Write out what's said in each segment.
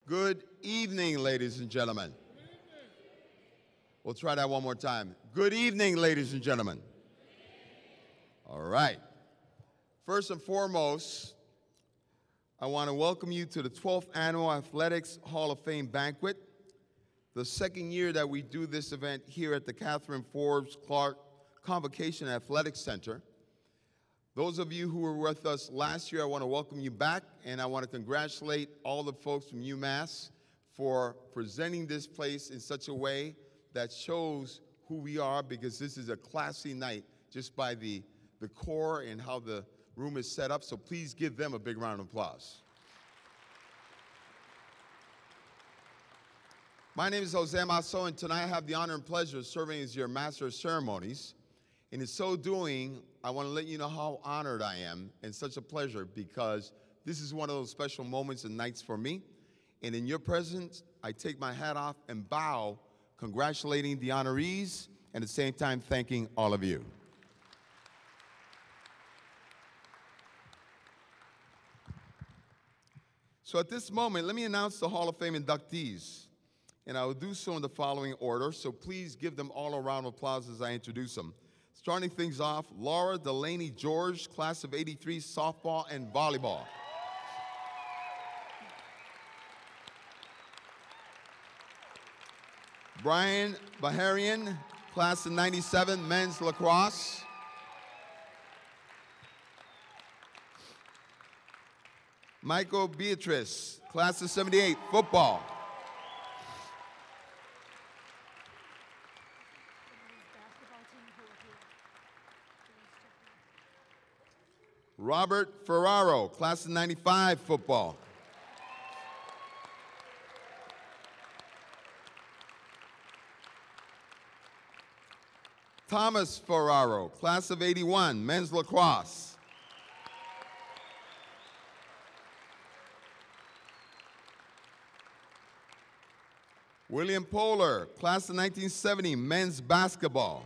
Good evening, ladies and gentlemen. We'll try that one more time. Good evening, ladies and gentlemen. All right. First and foremost, I want to welcome you to the 12th Annual Athletics Hall of Fame Banquet, the second year that we do this event here at the Catherine Forbes Clark Convocation Athletics Center. Those of you who were with us last year, I want to welcome you back, and I want to congratulate all the folks from UMass for presenting this place in such a way that shows who we are, because this is a classy night just by the core and how the room is set up. So please give them a big round of applause. My name is Jose Masso, and tonight I have the honor and pleasure of serving as your Master of Ceremonies. And in so doing, I want to let you know how honored I am and such a pleasure, because this is one of those special moments and nights for me. And in your presence, I take my hat off and bow, congratulating the honorees and at the same time thanking all of you. So at this moment, let me announce the Hall of Fame inductees. And I will do so in the following order, so please give them all a round of applause as I introduce them. Starting things off, Laura Delaney George, class of '83, softball and volleyball. Brian Baharian, class of '97, men's lacrosse. Michael Beatrice, class of '78, football. Robert Ferraro, class of '95, football. Thomas Ferraro, class of '81, men's lacrosse. William Poehler, class of 1970, men's basketball.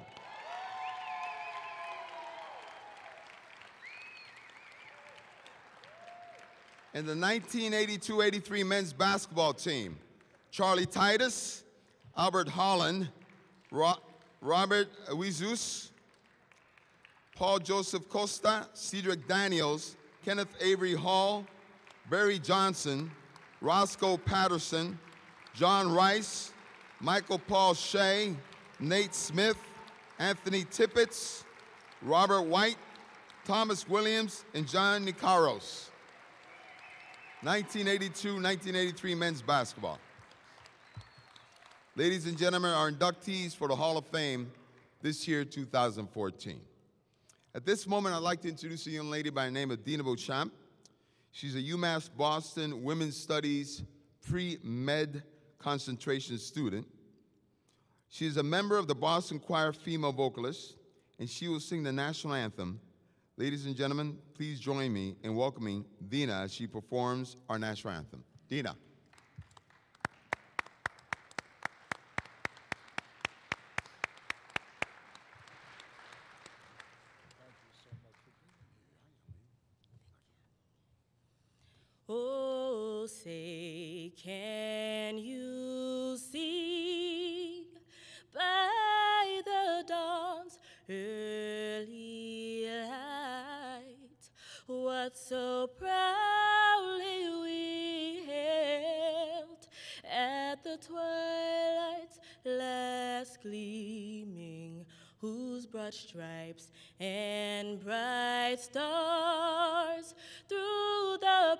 And the 1982-83 men's basketball team, Charlie Titus, Albert Holland, Robert Wizus, Paul Joseph Costa, Cedric Daniels, Kenneth Avery Hall, Barry Johnson, Roscoe Patterson, John Rice, Michael Paul Shea, Nate Smith, Anthony Tippett, Robert White, Thomas Williams, and John Nicaros. 1982-1983 men's basketball. Ladies and gentlemen, our inductees for the Hall of Fame this year, 2014. At this moment, I'd like to introduce a young lady by the name of Dina Beauchamp. She's a UMass Boston Women's Studies pre-med concentration student. She is a member of the Boston Choir female vocalists, and she will sing the national anthem. Ladies and gentlemen, please join me in welcoming Dina as she performs our national anthem. Dina. Oh, say, can you see by the dawn's early light what so proudly we hailed at the twilight's last gleaming, whose broad stripes and bright stars through the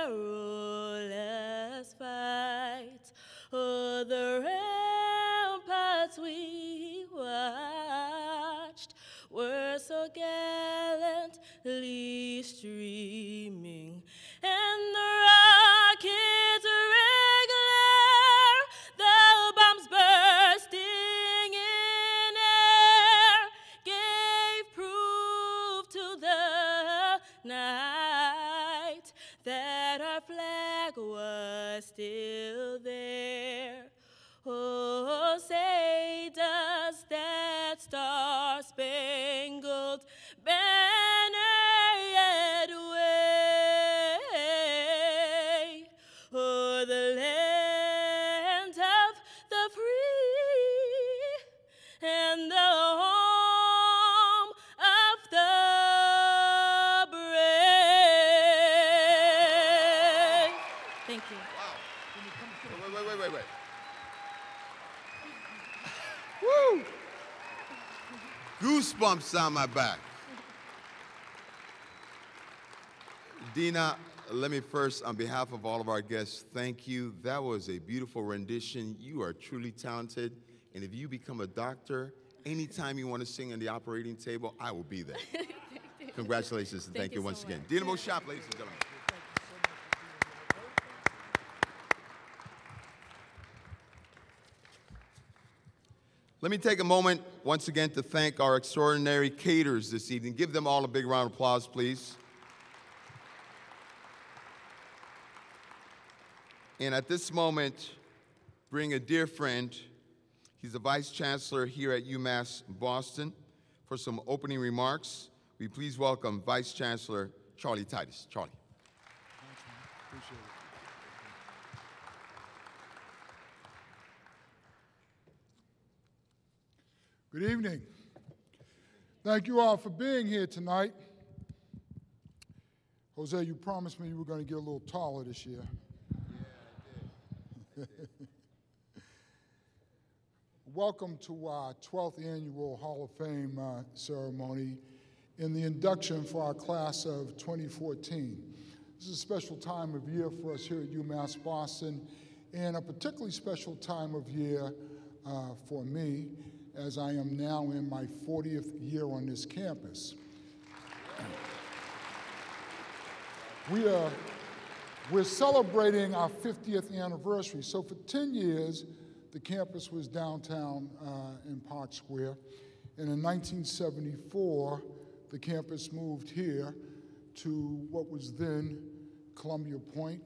perilous fight o'er the ramparts we watched were so gallantly streaming, and the rockets regular, the bombs bursting in air, gave proof to the night that our flag was still there. Oh, say does that star-spangled banner yet wave o'er the land goosebumps down my back. Dina, let me first, on behalf of all of our guests, thank you. That was a beautiful rendition. You are truly talented. And if you become a doctor, anytime you want to sing on the operating table, I will be there. Congratulations and thank you once again. Dina Moshop, ladies and gentlemen. Let me take a moment once again to thank our extraordinary caterers this evening. Give them all a big round of applause, please. And at this moment, bring a dear friend. He's the Vice Chancellor here at UMass Boston. For some opening remarks, we please welcome Vice Chancellor Charlie Titus. Charlie. Thanks, man. Appreciate it. Good evening. Thank you all for being here tonight. Jose, you promised me you were going to get a little taller this year. Yeah, I did. Welcome to our 12th annual Hall of Fame ceremony in the induction for our class of 2014. This is a special time of year for us here at UMass Boston, and a particularly special time of year for me, as I am now in my 40th year on this campus. We're celebrating our 50th anniversary. So for 10 years, the campus was downtown in Park Square. And in 1974, the campus moved here to what was then Columbia Point.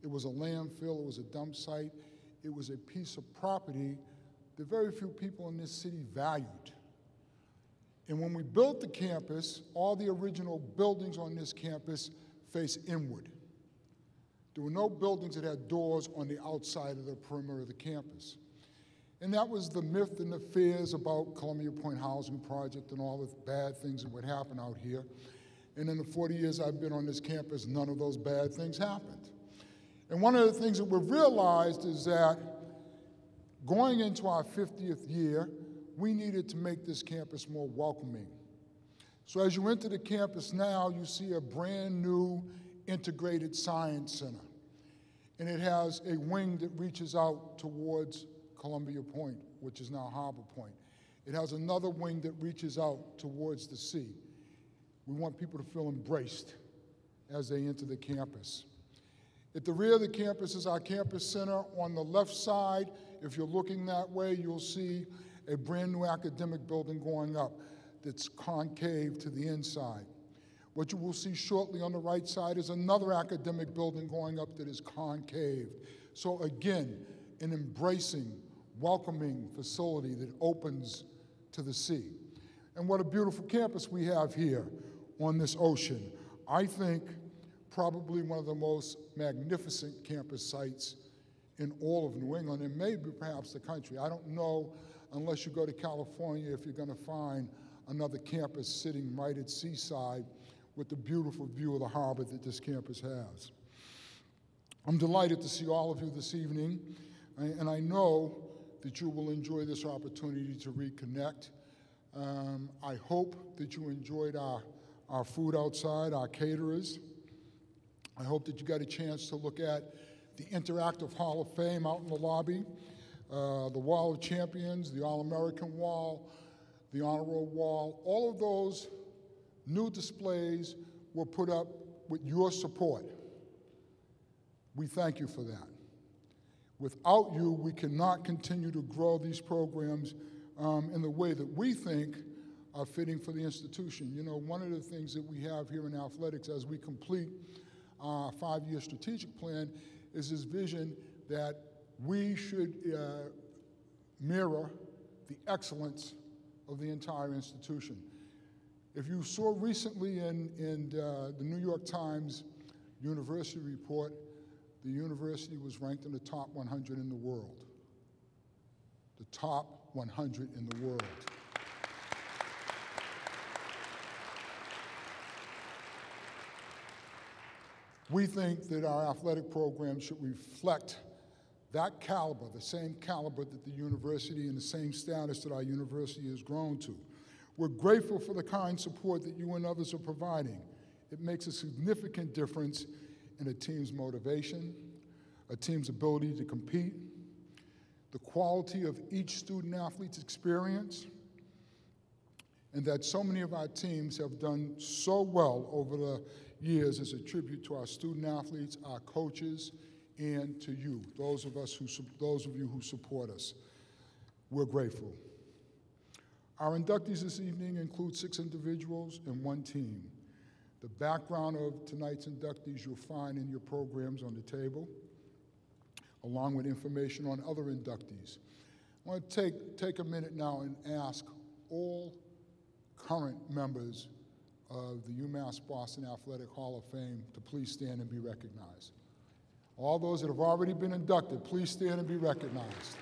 It was a landfill, it was a dump site, it was a piece of property that very few people in this city valued. And when we built the campus, all the original buildings on this campus face inward. There were no buildings that had doors on the outside of the perimeter of the campus. And that was the myth and the fears about Columbia Point Housing Project and all the bad things that would happen out here. And in the 40 years I've been on this campus, none of those bad things happened. And one of the things that we've realized is that going into our 50th year, we needed to make this campus more welcoming. So as you enter the campus now, you see a brand new integrated science center. And it has a wing that reaches out towards Columbia Point, which is now Harbor Point. It has another wing that reaches out towards the sea. We want people to feel embraced as they enter the campus. At the rear of the campus is our campus center. On the left side, if you're looking that way, you'll see a brand new academic building going up that's concave to the inside. What you will see shortly on the right side is another academic building going up that is concave. So again, an embracing, welcoming facility that opens to the sea. And what a beautiful campus we have here on this ocean. I think probably one of the most magnificent campus sites in all of New England, and maybe perhaps the country. I don't know, unless you go to California, if you're going to find another campus sitting right at Seaside with the beautiful view of the harbor that this campus has. I'm delighted to see all of you this evening, and I know that you will enjoy this opportunity to reconnect. I hope that you enjoyed our food outside, our caterers. I hope that you got a chance to look at the Interactive Hall of Fame out in the lobby, the Wall of Champions, the All-American Wall, the Honor Roll Wall. All of those new displays were put up with your support. We thank you for that. Without you, we cannot continue to grow these programs in the way that we think are fitting for the institution. You know, one of the things that we have here in athletics as we complete our 5-year strategic plan is this vision that we should mirror the excellence of the entire institution. If you saw recently in the New York Times University Report, the university was ranked in the top 100 in the world. The top 100 in the world. We think that our athletic program should reflect that caliber, the same caliber that the university and the same status that our university has grown to. We're grateful for the kind support that you and others are providing. It makes a significant difference in a team's motivation, a team's ability to compete, the quality of each student-athlete's experience, and that so many of our teams have done so well over the years is a tribute to our student-athletes, our coaches, and to you, those of you who support us. We're grateful. Our inductees this evening include 6 individuals and 1 team. The background of tonight's inductees you'll find in your programs on the table, along with information on other inductees. I want to take a minute now and ask all current members of the UMass Boston Athletic Hall of Fame to please stand and be recognized. All those that have already been inducted, please stand and be recognized.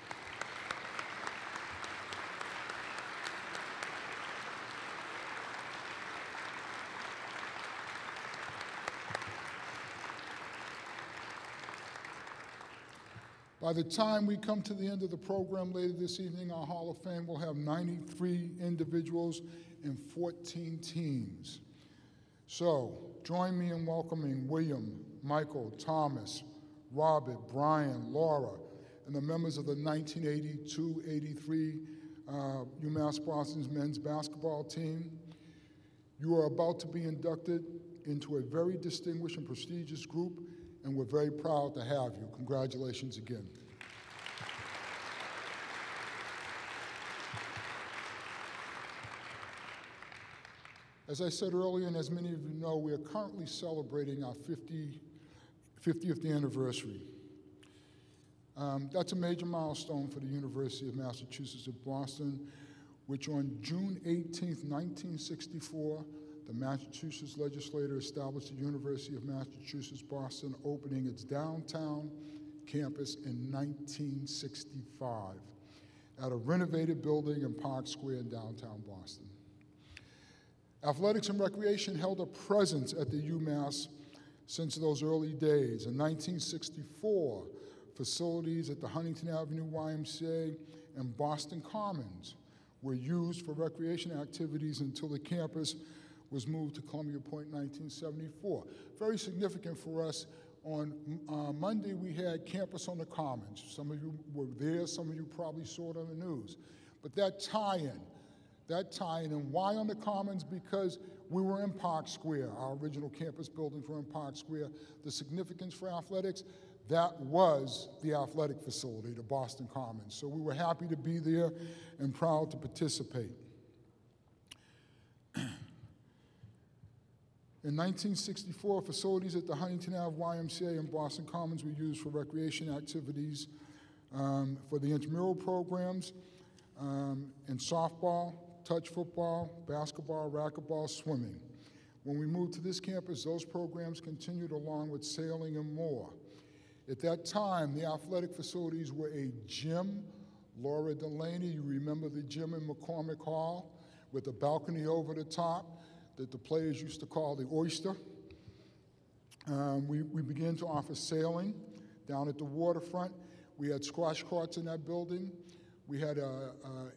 By the time we come to the end of the program later this evening, our Hall of Fame will have 93 individuals and 14 teams. So join me in welcoming William, Michael, Thomas, Robert, Brian, Laura, and the members of the 1982-83 UMass Boston's men's basketball team. You are about to be inducted into a very distinguished and prestigious group, and we're very proud to have you. Congratulations again. As I said earlier, and as many of you know, we are currently celebrating our 50th anniversary. That's a major milestone for the University of Massachusetts at Boston, which on June 18th, 1964, the Massachusetts legislature established the University of Massachusetts Boston, opening its downtown campus in 1965 at a renovated building in Park Square in downtown Boston. Athletics and recreation held a presence at the UMass since those early days. In 1964, facilities at the Huntington Avenue YMCA and Boston Commons were used for recreation activities until the campus was moved to Columbia Point in 1974. Very significant for us. On Monday, we had Campus on the Commons. Some of you were there, some of you probably saw it on the news. But that tie-in, and why on the Commons? Because we were in Park Square. Our original campus buildings were in Park Square. The significance for athletics, that was the athletic facility, the Boston Commons. So we were happy to be there and proud to participate. In 1964, facilities at the Huntington Ave YMCA and Boston Commons were used for recreation activities for the intramural programs in softball, touch football, basketball, racquetball, swimming. When we moved to this campus, those programs continued along with sailing and more. At that time, the athletic facilities were a gym. Laura Delaney, you remember the gym in McCormick Hall with the balcony over the top that the players used to call the Oyster. We began to offer sailing down at the waterfront. We had squash courts in that building. We had,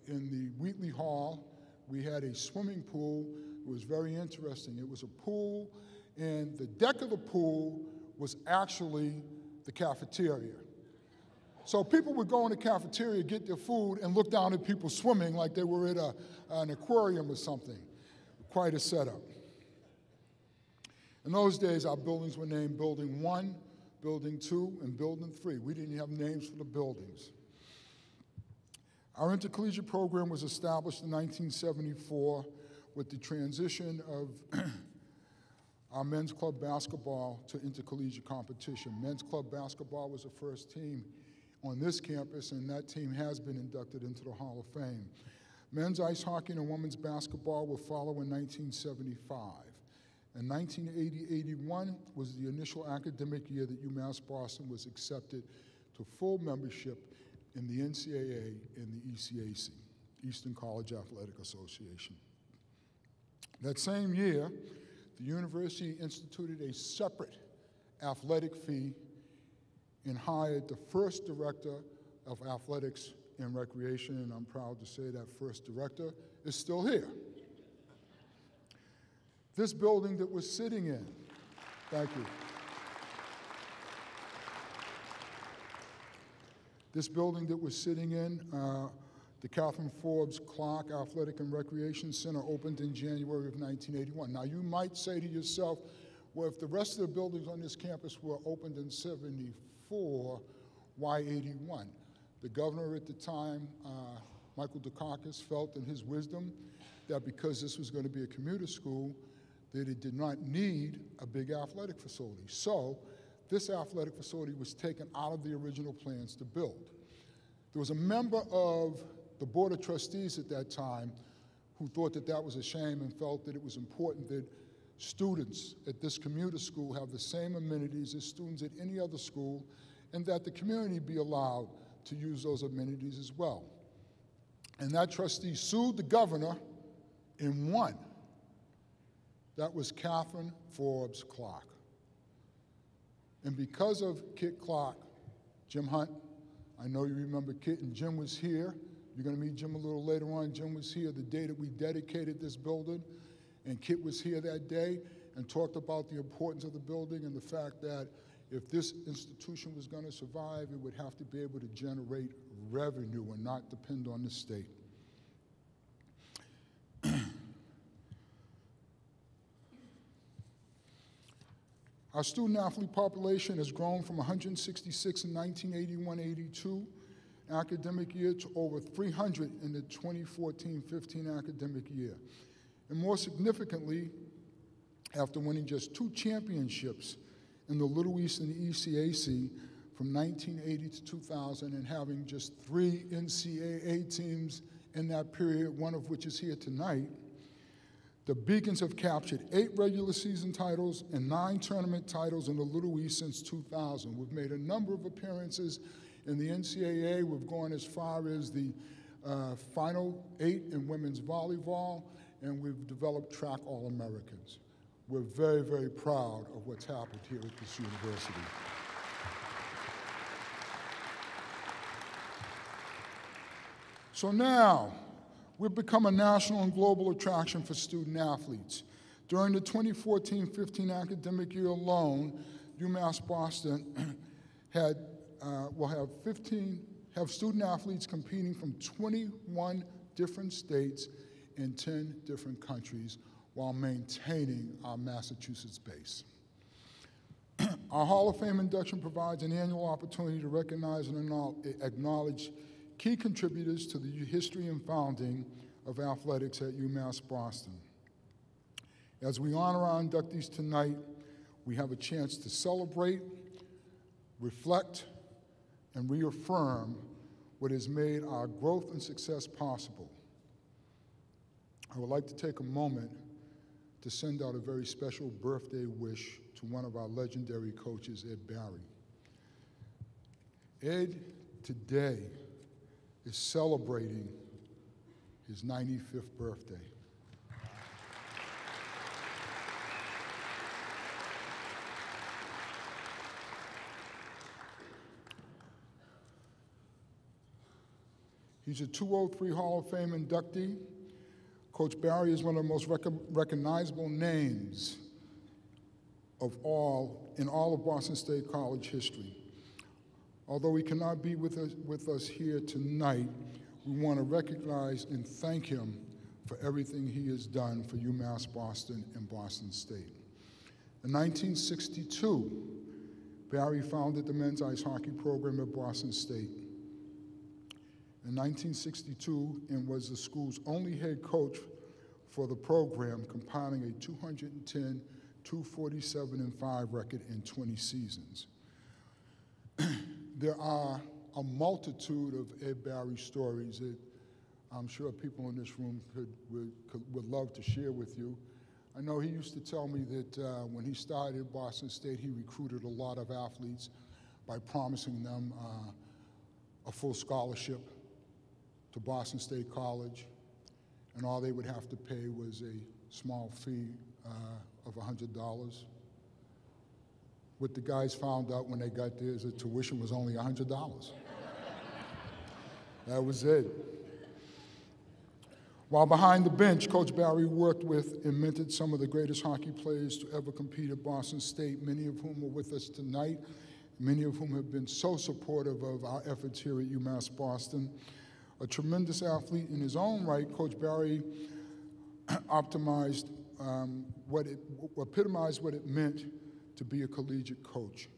in the Wheatley Hall, we had a swimming pool. It was very interesting. It was a pool, and the deck of the pool was actually the cafeteria. So people would go in the cafeteria, get their food, and look down at people swimming like they were at an aquarium or something. Quite a setup. In those days, our buildings were named Building 1, Building 2, and Building 3. We didn't have names for the buildings. Our intercollegiate program was established in 1974 with the transition of our men's club basketball to intercollegiate competition. Men's club basketball was the first team on this campus, and that team has been inducted into the Hall of Fame. Men's ice hockey and women's basketball will follow in 1975. And 1980-81 was the initial academic year that UMass Boston was accepted to full membership in the NCAA and the ECAC, Eastern College Athletic Association. That same year, the university instituted a separate athletic fee and hired the first director of athletics and recreation, and I'm proud to say that first director is still here. This building that we're sitting in, thank you. This building that we're sitting in, the Catherine Forbes Clark Athletic and Recreation Center opened in January of 1981. Now you might say to yourself, well, if the rest of the buildings on this campus were opened in 74, why 81? The governor at the time, Michael Dukakis, felt in his wisdom that because this was going to be a commuter school, that it did not need a big athletic facility. So this athletic facility was taken out of the original plans to build. There was a member of the Board of Trustees at that time who thought that that was a shame and felt that it was important that students at this commuter school have the same amenities as students at any other school, and that the community be allowed to use those amenities as well. And that trustee sued the governor and won. That was Catherine Forbes Clark. And because of Kit Clark, Jim Hunt, I know you remember Kit, and Jim was here. You're going to meet Jim a little later on. Jim was here the day that we dedicated this building, and Kit was here that day and talked about the importance of the building and the fact that if this institution was going to survive, it would have to be able to generate revenue and not depend on the state. Our student-athlete population has grown from 166 in 1981-82 academic year to over 300 in the 2014-15 academic year. And more significantly, after winning just 2 championships in the Little East and the ECAC from 1980 to 2000 and having just 3 NCAA teams in that period, one of which is here tonight, the Beacons have captured 8 regular season titles and 9 tournament titles in the Little East since 2000. We've made a number of appearances in the NCAA. We've gone as far as the Final 8 in women's volleyball, and we've developed track All-Americans. We're very, very proud of what's happened here at this university. So now, we've become a national and global attraction for student athletes. During the 2014-15 academic year alone, UMass Boston will have student athletes competing from 21 different states in 10 different countries while maintaining our Massachusetts base. Our Hall of Fame induction provides an annual opportunity to recognize and acknowledge key contributors to the history and founding of athletics at UMass Boston. As we honor our inductees tonight, we have a chance to celebrate, reflect, and reaffirm what has made our growth and success possible. I would like to take a moment to send out a very special birthday wish to one of our legendary coaches, Ed Barry. Ed, today, is celebrating his 95th birthday. He's a 203 Hall of Fame inductee. Coach Barry is one of the most recognizable names in all of Boston State College history. Although he cannot be with us here tonight, we want to recognize and thank him for everything he has done for UMass Boston and Boston State. In 1962, Barry founded the men's ice hockey program at Boston State. In 1962, and was the school's only head coach for the program, compiling a 210, 247, and 5 record in 20 seasons. There are a multitude of Ed Barry stories that I'm sure people in this room would love to share with you. I know he used to tell me that when he started at Boston State, he recruited a lot of athletes by promising them a full scholarship to Boston State College, and all they would have to pay was a small fee of $100. What the guys found out when they got there is that tuition was only $100. That was it. While behind the bench, Coach Barry worked with and mentored some of the greatest hockey players to ever compete at Boston State, many of whom are with us tonight, many of whom have been so supportive of our efforts here at UMass Boston. A tremendous athlete in his own right, Coach Barry epitomized what it meant to be a collegiate coach,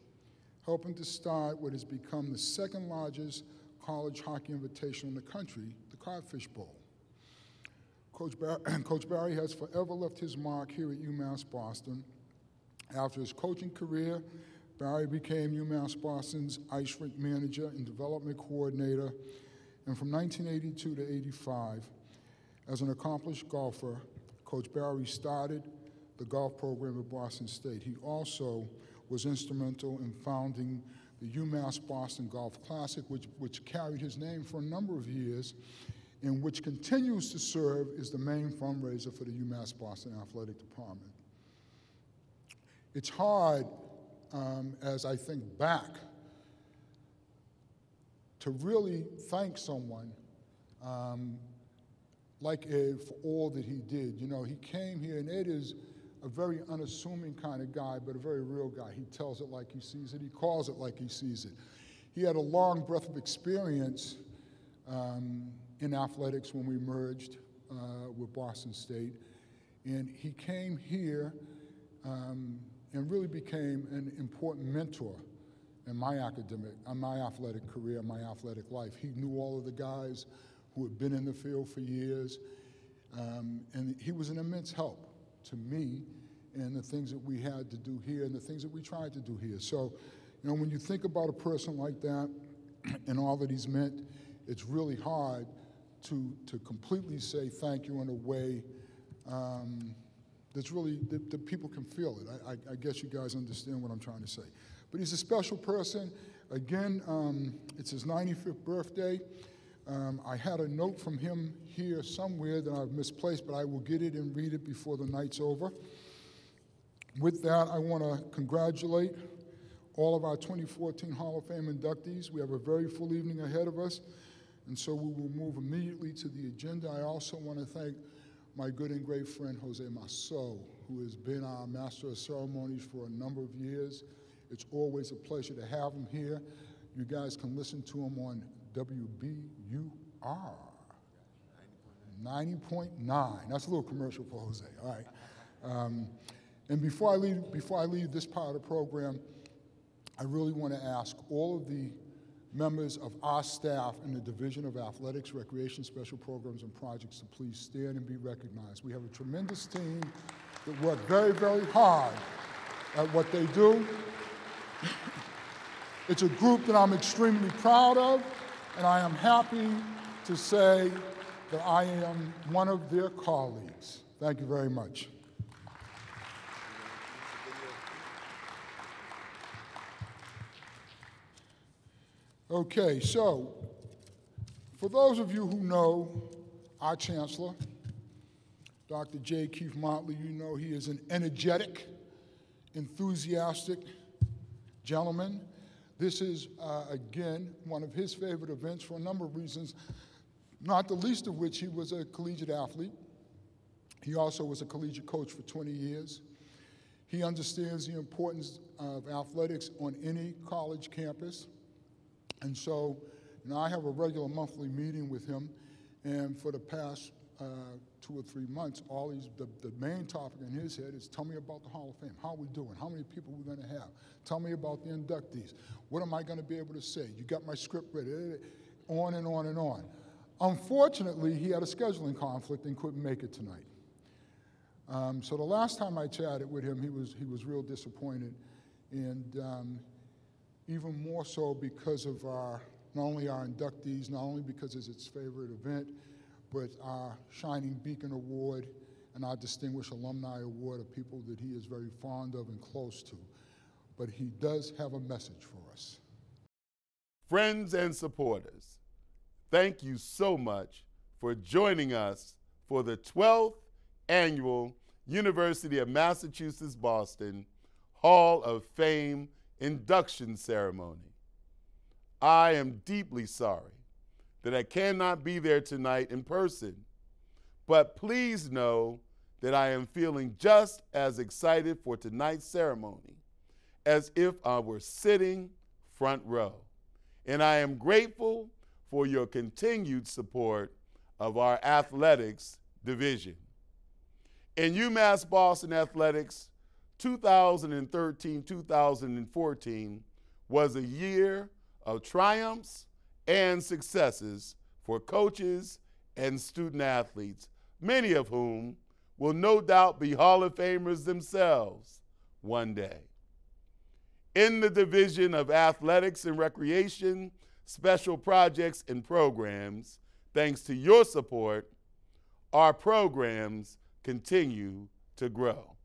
helping to start what has become the second largest college hockey invitation in the country, the Codfish Bowl. Coach Barry has forever left his mark here at UMass Boston. After his coaching career, Barry became UMass Boston's ice rink manager and development coordinator, and from 1982 to 85, as an accomplished golfer, Coach Barry started the golf program at Boston State. He also was instrumental in founding the UMass Boston Golf Classic, which carried his name for a number of years, and which continues to serve as the main fundraiser for the UMass Boston Athletic Department. It's hard, as I think back, to really thank someone like Ed for all that he did. You know, he came here, and Ed is a very unassuming kind of guy, but a very real guy. He tells it like he sees it. He calls it like he sees it. He had a long breadth of experience in athletics when we merged with Boston State. And he came here and really became an important mentor in my athletic career, my athletic life. He knew all of the guys who had been in the field for years, and he was an immense help to me and the things that we had to do here and the things that we tried to do here. So, you know, when you think about a person like that and all that he's meant, it's really hard to completely say thank you in a way that's really, that people can feel it. I guess you guys understand what I'm trying to say. But he's a special person. Again, it's his 95th birthday. I had a note from him here somewhere that I've misplaced, but I will get it and read it before the night's over. With that, I want to congratulate all of our 2014 Hall of Fame inductees. We have a very full evening ahead of us, and so we will move immediately to the agenda. I also want to thank my good and great friend, Jose Masso, who has been our Master of Ceremonies for a number of years. It's always a pleasure to have him here. You guys can listen to him on WBUR 90.9. That's a little commercial for Jose, all right. And before I leave this part of the program, I really want to ask all of the members of our staff in the Division of Athletics, Recreation, Special Programs, and Projects to please stand and be recognized. We have a tremendous team that work very, very hard at what they do. It's a group that I'm extremely proud of, and I am happy to say that I am one of their colleagues. Thank you very much. Okay, so for those of you who know our Chancellor, Dr. J. Keith Motley, you know he is an energetic, enthusiastic gentleman. This is, again, one of his favorite events for a number of reasons, not the least of which he was a collegiate athlete. He also was a collegiate coach for 20 years. He understands the importance of athletics on any college campus. And so, you know, I have a regular monthly meeting with him, and for the past 2 or 3 months, the main topic in his head is, tell me about the Hall of Fame. How are we doing? How many people we're going to have? Tell me about the inductees. What am I going to be able to say? You got my script ready. On and on and on. Unfortunately, he had a scheduling conflict and couldn't make it tonight. So the last time I chatted with him, he was real disappointed, and even more so because of not only our inductees, not only because it's its favorite event, but our Shining Beacon Award and our Distinguished Alumni Award of people that he is very fond of and close to. But he does have a message for us. Friends and supporters, thank you so much for joining us for the 12th Annual University of Massachusetts Boston Hall of Fame induction ceremony. I am deeply sorry that I cannot be there tonight in person, but please know that I am feeling just as excited for tonight's ceremony as if I were sitting front row. And I am grateful for your continued support of our athletics division. In UMass Boston Athletics, 2013-2014 was a year of triumphs and successes for coaches and student athletes, many of whom will no doubt be Hall of Famers themselves one day. In the Division of Athletics and Recreation, Special Projects and Programs, thanks to your support, our programs continue to grow.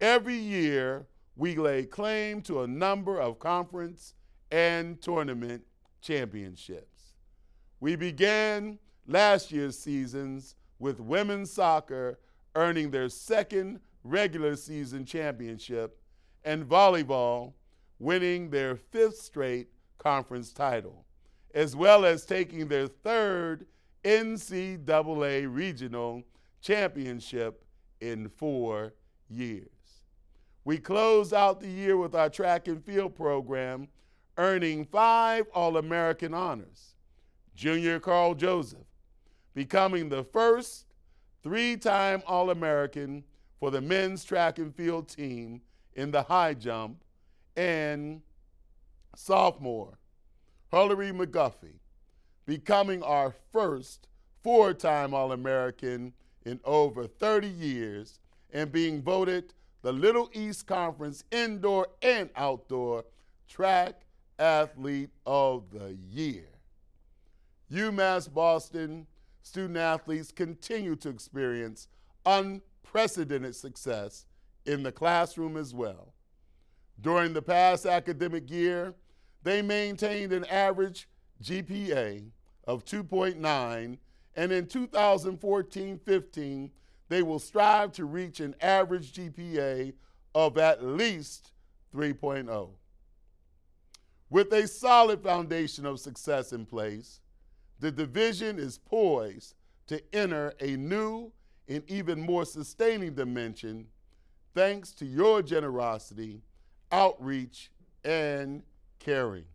Every year, we lay claim to a number of conference and tournament championships. We began last year's seasons with women's soccer earning their second regular season championship and volleyball winning their fifth straight conference title, as well as taking their third NCAA regional championship in 4 years. We closed out the year with our track and field program earning 5 All-American honors. Junior Carl Joseph becoming the first 3-time All-American for the men's track and field team in the high jump, and sophomore Hillary McGuffey becoming our first 4-time All-American in over 30 years and being voted the Little East Conference Indoor and Outdoor Track Athlete of the Year. UMass Boston student athletes continue to experience unprecedented success in the classroom as well. During the past academic year, they maintained an average GPA of 2.9, and in 2014-15, they will strive to reach an average GPA of at least 3.0. With a solid foundation of success in place, the division is poised to enter a new and even more sustaining dimension thanks to your generosity, outreach, and caring.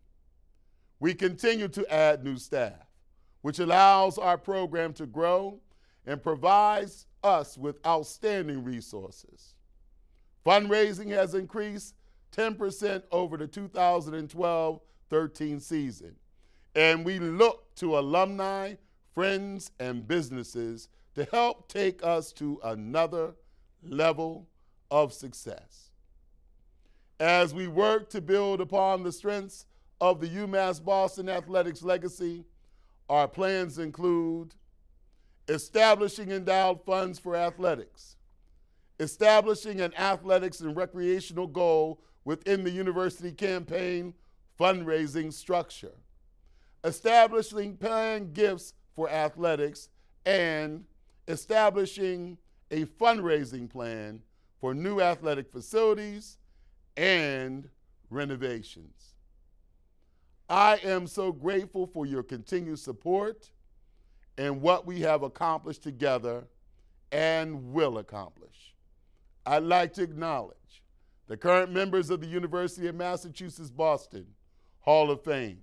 We continue to add new staff, which allows our program to grow and provides us with outstanding resources. Fundraising has increased 10% over the 2012-13 season, and we look to alumni, friends, and businesses to help take us to another level of success. As we work to build upon the strengths of the UMass Boston Athletics legacy, our plans include establishing endowed funds for athletics, establishing an athletics and recreational goal within the university campaign fundraising structure, establishing planned gifts for athletics, and establishing a fundraising plan for new athletic facilities and renovations. I am so grateful for your continued support and what we have accomplished together and will accomplish. I'd like to acknowledge the current members of the University of Massachusetts Boston Hall of Fame.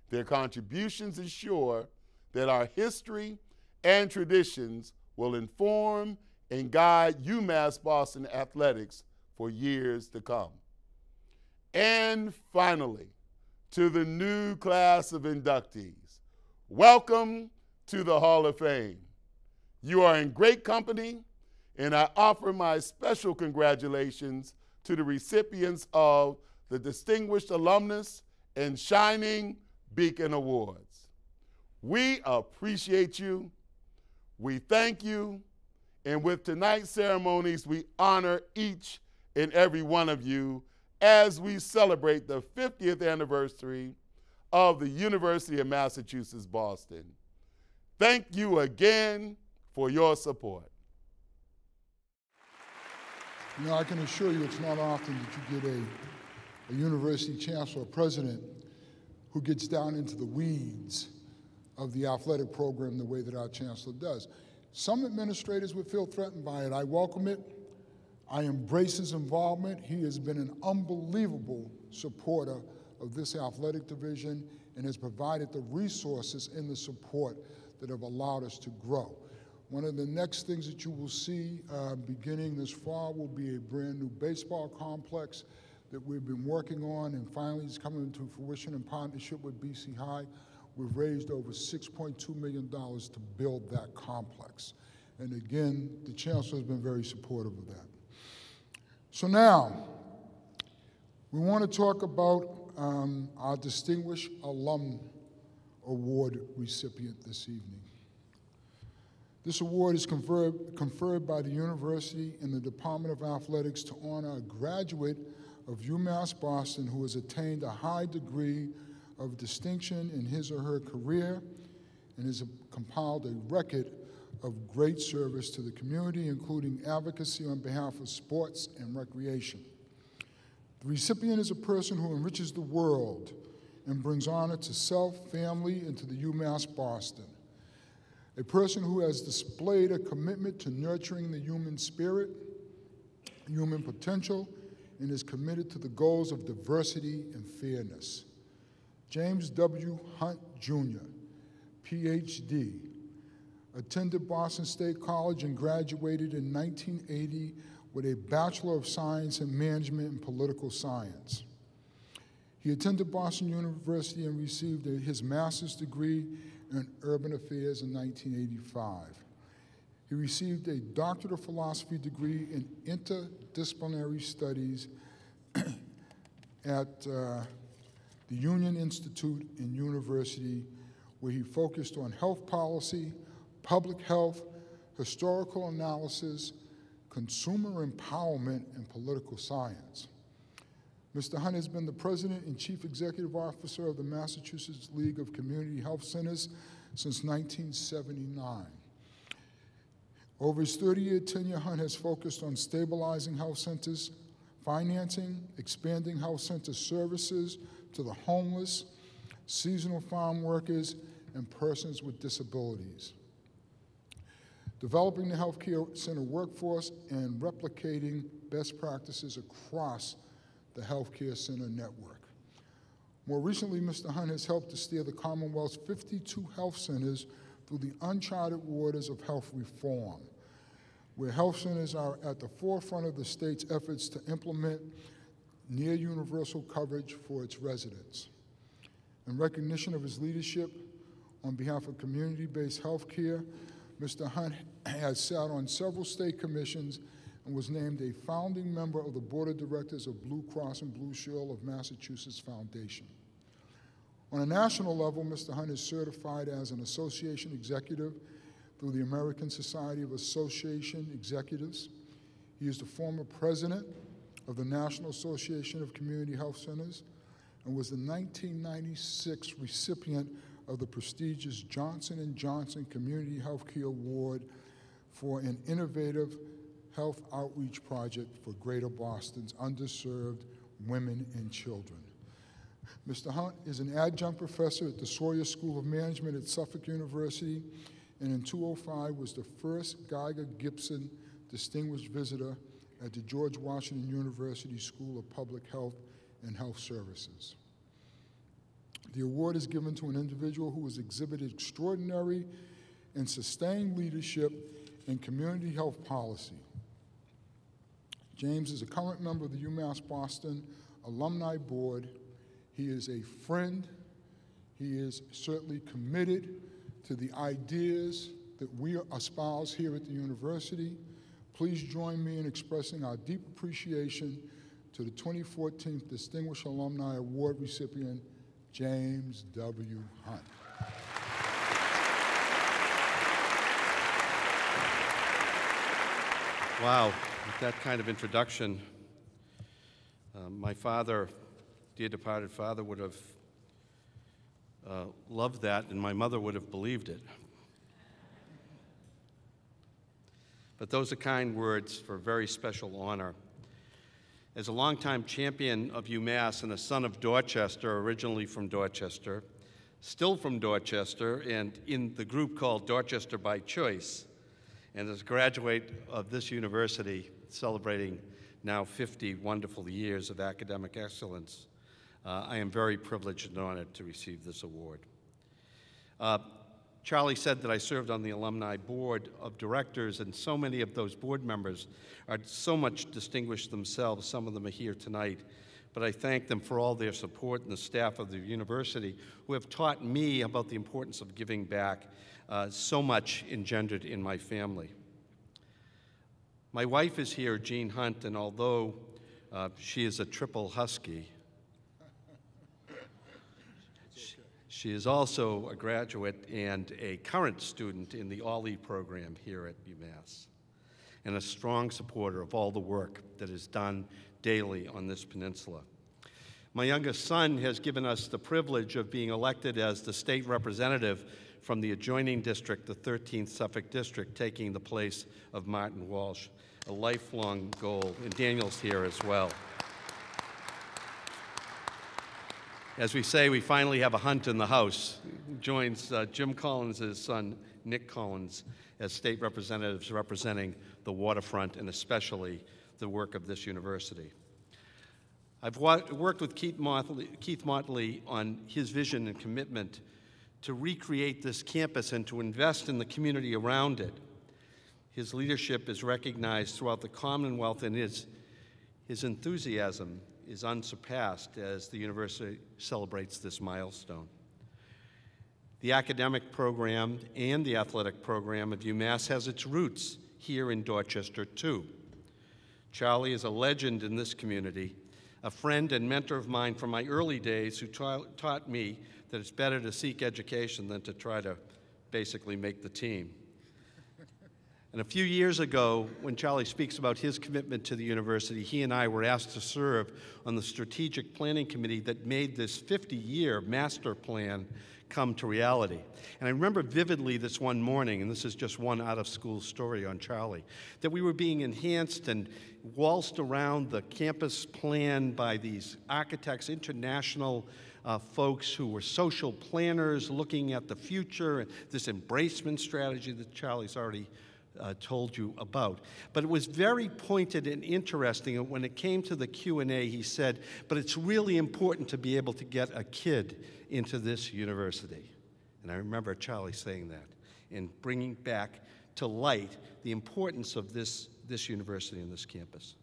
Their contributions ensure that our history and traditions will inform and guide UMass Boston athletics for years to come. And finally, to the new class of inductees, welcome to the Hall of Fame. You are in great company, and I offer my special congratulations to the recipients of the Distinguished Alumnus and Shining Beacon Awards. We appreciate you, we thank you, and with tonight's ceremonies, we honor each and every one of you as we celebrate the 50th anniversary of the University of Massachusetts Boston. Thank you again for your support. You know, I can assure you it's not often that you get a university chancellor or president who gets down into the weeds of the athletic program the way that our chancellor does. Some administrators would feel threatened by it. I welcome it. I embrace his involvement. He has been an unbelievable supporter of this athletic division and has provided the resources and the support that have allowed us to grow. One of the next things that you will see beginning this fall will be a brand new baseball complex that we've been working on, and finally it's coming into fruition in partnership with BC High. We've raised over $6.2 million to build that complex. And again, the chancellor has been very supportive of that. So now, we want to talk about our Distinguished Alum Award recipient this evening. This award is conferred by the university and the Department of Athletics to honor a graduate of UMass Boston who has attained a high degree of distinction in his or her career and has compiled a record of great service to the community, including advocacy on behalf of sports and recreation. The recipient is a person who enriches the world and brings honor to self, family, and to the UMass Boston. A person who has displayed a commitment to nurturing the human spirit, human potential, and is committed to the goals of diversity and fairness. James W. Hunt, Jr., PhD, attended Boston State College and graduated in 1980 with a Bachelor of Science in Management and Political Science. He attended Boston University and received his master's degree in Urban Affairs in 1985. He received a Doctorate of Philosophy degree in Interdisciplinary Studies at the Union Institute and University, where he focused on health policy, public health, historical analysis, consumer empowerment, and political science. Mr. Hunt has been the President and Chief Executive Officer of the Massachusetts League of Community Health Centers since 1979. Over his 30-year tenure, Hunt has focused on stabilizing health centers, financing, expanding health center services to the homeless, seasonal farm workers, and persons with disabilities, developing the healthcare center workforce, and replicating best practices across the healthcare center network. More recently, Mr. Hunt has helped to steer the Commonwealth's 52 health centers through the uncharted waters of health reform, where health centers are at the forefront of the state's efforts to implement near universal coverage for its residents. In recognition of his leadership on behalf of community-based health care, Mr. Hunt has sat on several state commissions and was named a founding member of the Board of Directors of Blue Cross and Blue Shield of Massachusetts Foundation. On a national level, Mr. Hunt is certified as an association executive through the American Society of Association Executives. He is the former president of the National Association of Community Health Centers and was the 1996 recipient of the prestigious Johnson & Johnson Community Healthcare Award for an innovative health outreach project for Greater Boston's underserved women and children. Mr. Hunt is an adjunct professor at the Sawyer School of Management at Suffolk University, and in 2005 was the first Geiger Gibson Distinguished Visitor at the George Washington University School of Public Health and Health Services. The award is given to an individual who has exhibited extraordinary and sustained leadership in community health policy. James is a current member of the UMass Boston Alumni Board. He is a friend. He is certainly committed to the ideas that we espouse here at the university. Please join me in expressing our deep appreciation to the 2014 Distinguished Alumni Award recipient, James W. Hunt. Wow, with that kind of introduction, my father, dear departed father, would have loved that, and my mother would have believed it. But those are kind words for a very special honor. As a longtime champion of UMass and a son of Dorchester, originally from Dorchester, still from Dorchester, and in the group called Dorchester by Choice, And as a graduate of this university, celebrating now 50 wonderful years of academic excellence, I am very privileged and honored to receive this award. Charlie said that I served on the alumni board of directors, and so many of those board members are so much distinguished themselves. Some of them are here tonight, but I thank them for all their support and the staff of the university who have taught me about the importance of giving back, so much engendered in my family. My wife is here, Jean Hunt, and although she is a triple Husky, she is also a graduate and a current student in the OLLI program here at UMass, and a strong supporter of all the work that is done daily on this peninsula. My youngest son has given us the privilege of being elected as the state representative from the adjoining district, the 13th Suffolk District, taking the place of Martin Walsh, a lifelong goal, and Daniel's here as well. As we say, we finally have a Hunt in the house. Joins Jim Collins' son, Nick Collins, as state representatives representing the waterfront and especially the work of this university. I've worked with Keith Motley on his vision and commitment to recreate this campus and to invest in the community around it. His leadership is recognized throughout the Commonwealth, and his enthusiasm is unsurpassed as the university celebrates this milestone. The academic program and the athletic program of UMass has its roots here in Dorchester, too. Charlie is a legend in this community, a friend and mentor of mine from my early days who taught me that it's better to seek education than to try to basically make the team. And a few years ago, when Charlie speaks about his commitment to the university, he and I were asked to serve on the strategic planning committee that made this 50-year master plan come to reality. And I remember vividly this one morning, and this is just one out-of-school story on Charlie, that we were being enhanced and waltzed around the campus plan by these architects, international folks who were social planners looking at the future, and this embracement strategy that Charlie's already told you about. But it was very pointed and interesting. And when it came to the Q&A, he said, but it's really important to be able to get a kid into this university. And I remember Charlie saying that and bringing back to light the importance of this university and this campus.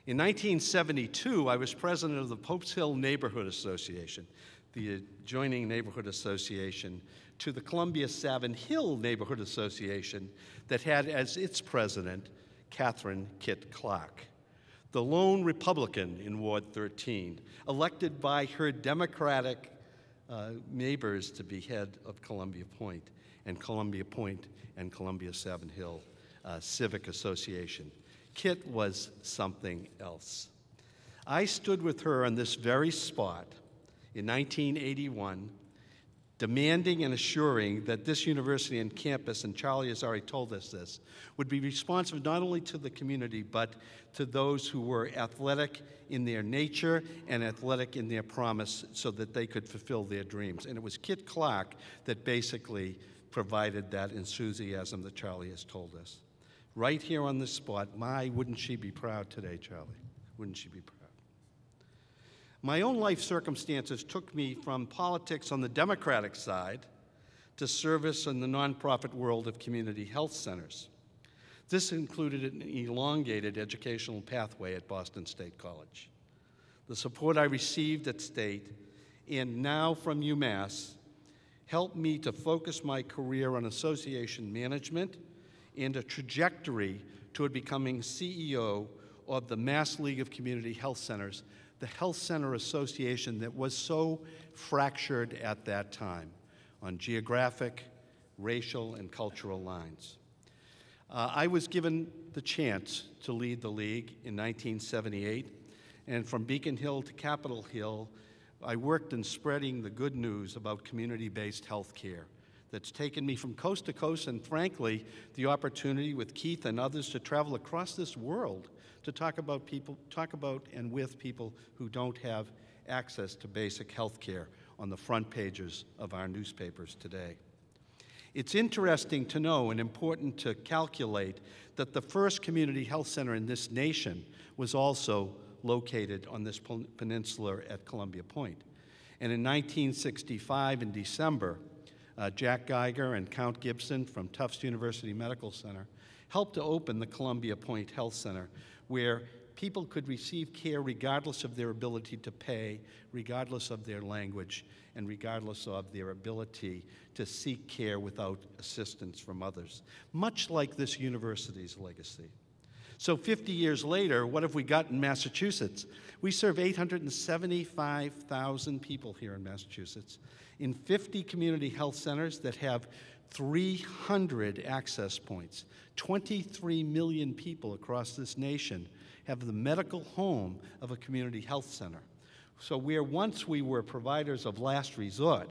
In 1972, I was president of the Pope's Hill Neighborhood Association, the adjoining neighborhood association to the Columbia Savin Hill Neighborhood Association that had as its president Catherine Kit Clark, the lone Republican in Ward 13, elected by her Democratic neighbors to be head of Columbia Point and Columbia Savin Hill Civic Association. Kit was something else. I stood with her on this very spot in 1981, demanding and assuring that this university and campus, and Charlie has already told us this, would be responsive not only to the community, but to those who were athletic in their nature and athletic in their promise so that they could fulfill their dreams. And it was Kit Clark that basically provided that enthusiasm that Charlie has told us. Right here on this spot, wouldn't she be proud today, Charlie? Wouldn't she be proud? My own life circumstances took me from politics on the Democratic side to service in the nonprofit world of community health centers. This included an elongated educational pathway at Boston State College. The support I received at State and now from UMass helped me to focus my career on association management and a trajectory toward becoming CEO of the Mass League of Community Health Centers, the health center association that was so fractured at that time on geographic, racial, and cultural lines. I was given the chance to lead the league in 1978, and from Beacon Hill to Capitol Hill, I worked in spreading the good news about community-based health care that's taken me from coast to coast, and frankly, the opportunity with Keith and others to travel across this world to talk about and with people who don't have access to basic health care on the front pages of our newspapers today. It's interesting to know and important to calculate that the first community health center in this nation was also located on this peninsula at Columbia Point. And in 1965, in December, Jack Geiger and Count Gibson from Tufts University Medical Center helped to open the Columbia Point Health Center, where people could receive care regardless of their ability to pay, regardless of their language, and regardless of their ability to seek care without assistance from others, much like this university's legacy. So 50 years later, what have we got in Massachusetts? We serve 875,000 people here in Massachusetts in 50 community health centers that have 300 access points. 23 million people across this nation have the medical home of a community health center. So where once we were providers of last resort,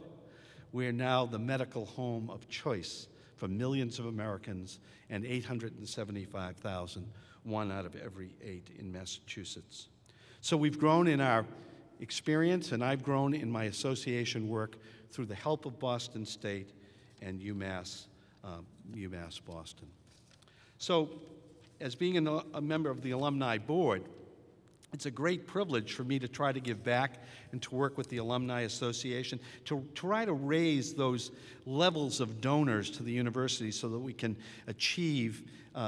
we're now the medical home of choice for millions of Americans and 875,000, 1 out of every 8 in Massachusetts. So we've grown in our experience, and I've grown in my association work through the help of Boston State and UMass Boston. So as being a member of the Alumni Board, it's a great privilege for me to try to give back and to work with the Alumni Association to try to raise those levels of donors to the university so that we can achieve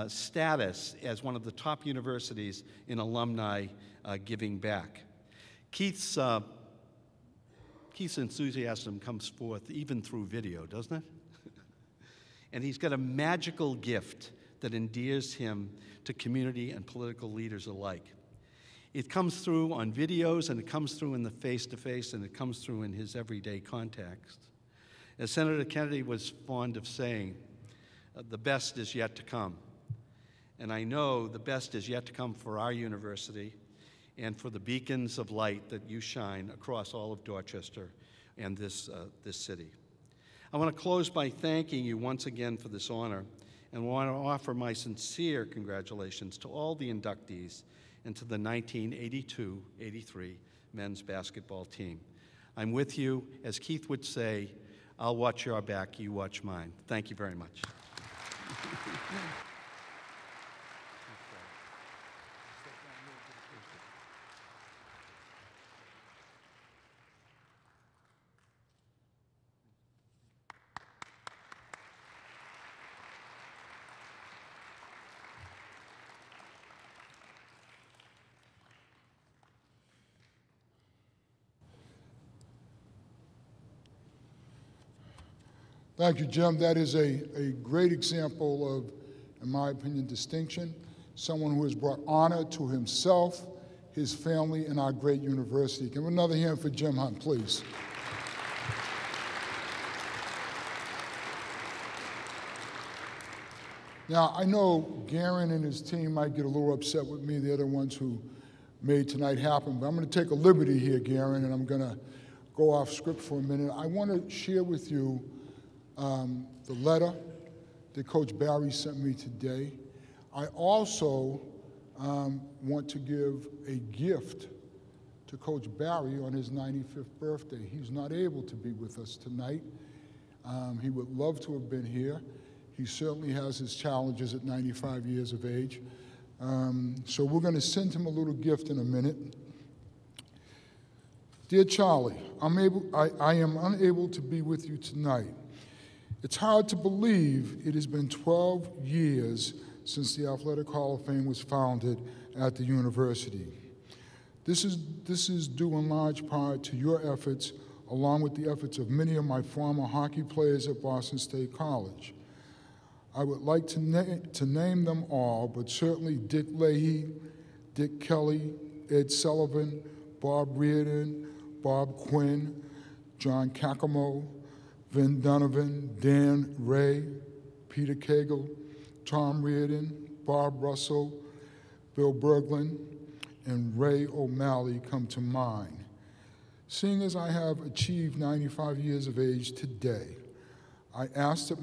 status as one of the top universities in alumni giving back. Keith's enthusiasm comes forth even through video, doesn't it? And he's got a magical gift that endears him to community and political leaders alike. It comes through on videos, and it comes through in the face-to-face, and it comes through in his everyday context. As Senator Kennedy was fond of saying, the best is yet to come. And I know the best is yet to come for our university and for the beacons of light that you shine across all of Dorchester and this city. I want to close by thanking you once again for this honor, and want to offer my sincere congratulations to all the inductees and to the 1982-83 men's basketball team. I'm with you. As Keith would say, I'll watch your back, you watch mine. Thank you very much. Thank you, Jim. That is a great example of, in my opinion, distinction. Someone who has brought honor to himself, his family, and our great university. Give another hand for Jim Hunt, please. Now, I know Garen and his team might get a little upset with me. They're the ones who made tonight happen. But I'm going to take a liberty here, Garen, and I'm going to go off script for a minute. I want to share with you the letter that Coach Barry sent me today. I also want to give a gift to Coach Barry on his 95th birthday. He's not able to be with us tonight. He would love to have been here. He certainly has his challenges at 95 years of age. So we're going to send him a little gift in a minute. Dear Charlie, I am unable to be with you tonight. It's hard to believe it has been 12 years since the Athletic Hall of Fame was founded at the university. This is due in large part to your efforts, along with the efforts of many of my former hockey players at Boston State College. I would like to name them all, but certainly Dick Leahy, Dick Kelly, Ed Sullivan, Bob Reardon, Bob Quinn, John Cacamo, Vin Donovan, Dan Ray, Peter Cagle, Tom Reardon, Bob Russell, Bill Berglund, and Ray O'Malley come to mind. Seeing as I have achieved 95 years of age today, I ask that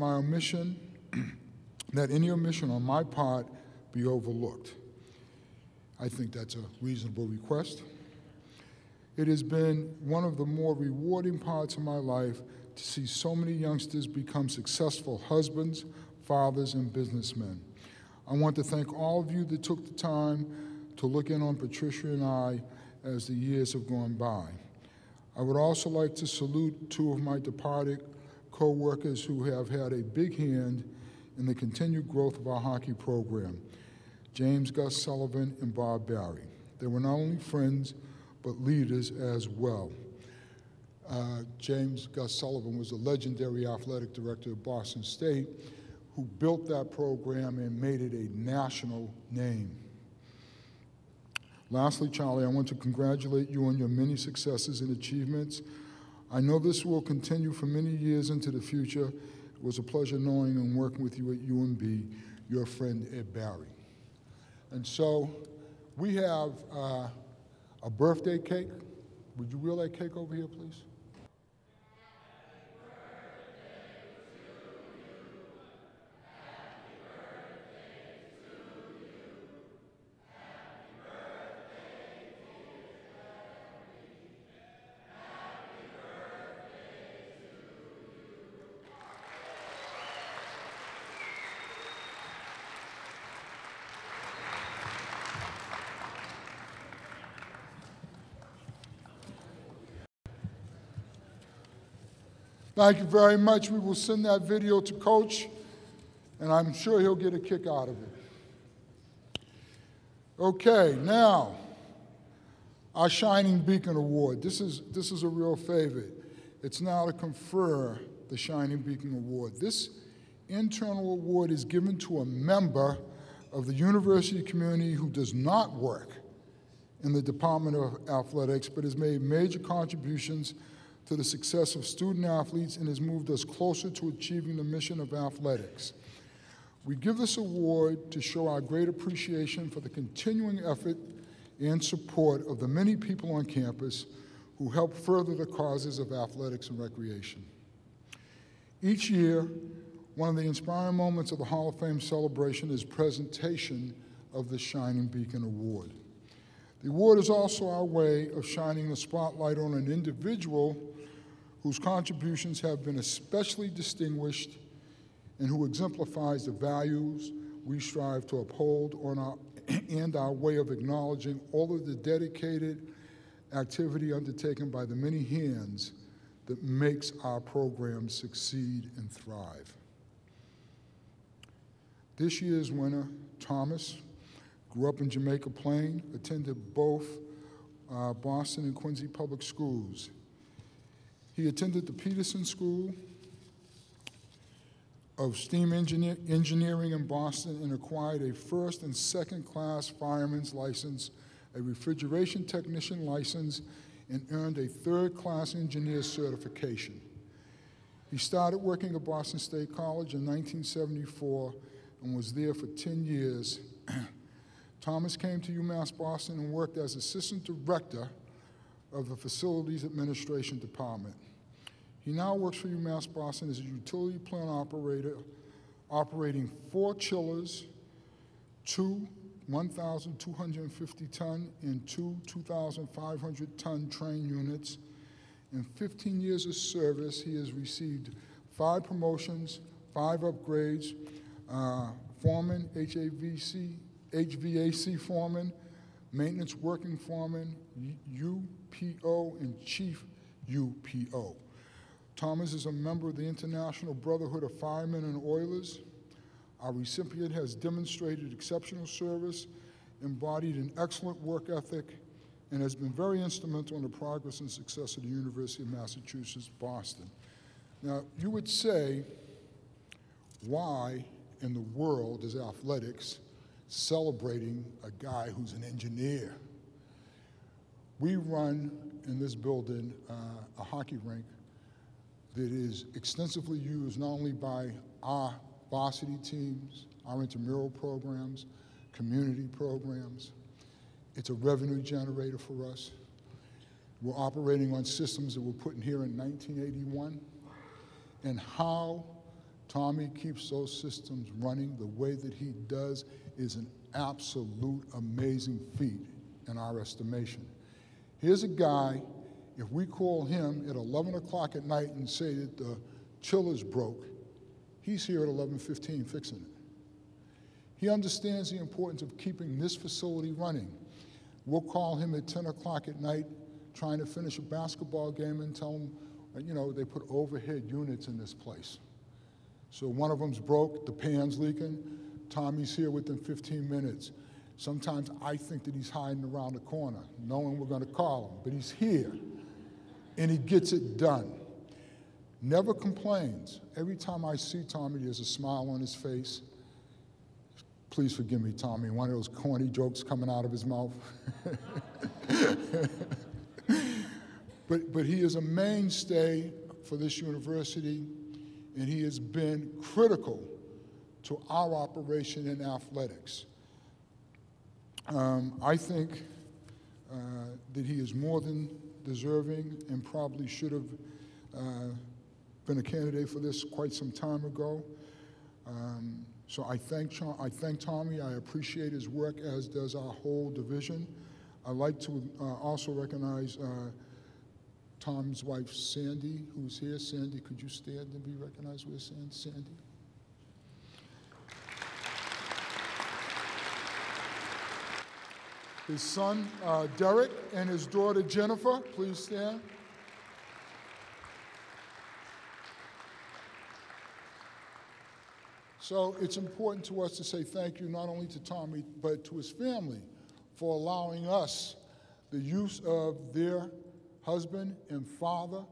that any omission on my part be overlooked. I think that's a reasonable request. It has been one of the more rewarding parts of my life to see so many youngsters become successful husbands, fathers, and businessmen. I want to thank all of you that took the time to look in on Patricia and I as the years have gone by. I would also like to salute two of my departed co-workers who have had a big hand in the continued growth of our hockey program, James Gus Sullivan and Bob Barry. They were not only friends, but leaders as well. James Gus Sullivan was the legendary athletic director of Boston State who built that program and made it a national name. Lastly, Charlie, I want to congratulate you on your many successes and achievements. I know this will continue for many years into the future. It was a pleasure knowing and working with you at UMB, your friend Ed Barry. And so we have a birthday cake. Would you wheel that cake over here, please? Thank you very much. We will send that video to Coach, and I'm sure he'll get a kick out of it. Okay, now, our Shining Beacon Award. This is a real favorite. It's now to confer the Shining Beacon Award. This internal award is given to a member of the university community who does not work in the Department of Athletics, but has made major contributions to the success of student athletes and has moved us closer to achieving the mission of athletics. We give this award to show our great appreciation for the continuing effort and support of the many people on campus who help further the causes of athletics and recreation. Each year, one of the inspiring moments of the Hall of Fame celebration is presentation of the Shining Beacon Award. The award is also our way of shining the spotlight on an individual whose contributions have been especially distinguished and who exemplifies the values we strive to uphold and our way of acknowledging all of the dedicated activity undertaken by the many hands that makes our program succeed and thrive. This year's winner, Thomas, grew up in Jamaica Plain, attended both Boston and Quincy public schools. He attended the Peterson School of Steam Engineering in Boston and acquired a first and second class fireman's license, a refrigeration technician license, and earned a third class engineer certification. He started working at Boston State College in 1974 and was there for 10 years. Thomas came to UMass Boston and worked as assistant director of the Facilities Administration Department. He now works for UMass Boston as a utility plant operator, operating 4 chillers, 2 1,250-ton and 2 2,500-ton train units. In 15 years of service, he has received 5 promotions, 5 upgrades, foreman, HVAC foreman, maintenance working foreman, UPO, and chief UPO. Thomas is a member of the International Brotherhood of Firemen and Oilers. Our recipient has demonstrated exceptional service, embodied an excellent work ethic, and has been very instrumental in the progress and success of the University of Massachusetts, Boston. Now, you would say, why in the world is athletics celebrating a guy who's an engineer? We run in this building a hockey rink that is extensively used not only by our varsity teams, our intramural programs, community programs. It's a revenue generator for us. We're operating on systems that were put in here in 1981. And how Tommy keeps those systems running the way that he does is an absolute amazing feat in our estimation. Here's a guy If we call him at 11 o'clock at night and say that the chiller's broke, he's here at 11:15 fixing it. He understands the importance of keeping this facility running. We'll call him at 10 o'clock at night trying to finish a basketball game and tell him, you know, they put overhead units in this place. So one of them's broke, the pan's leaking, Tommy's here within 15 minutes. Sometimes I think that he's hiding around the corner, knowing we're gonna call him, but he's here, and he gets it done. Never complains. Every time I see Tommy, there's a smile on his face. Please forgive me, Tommy, one of those corny jokes coming out of his mouth. But he is a mainstay for this university, and he has been critical to our operation in athletics. I think that he is more than deserving and probably should have been a candidate for this quite some time ago. So I thank Tommy. I appreciate his work, as does our whole division. I'd like to also recognize Tom's wife, Sandy, who's here. Sandy, could you stand and be recognized with us, Sandy? His son, Derek, and his daughter, Jennifer, please stand. So it's important to us to say thank you not only to Tommy, but to his family for allowing us the use of their husband and father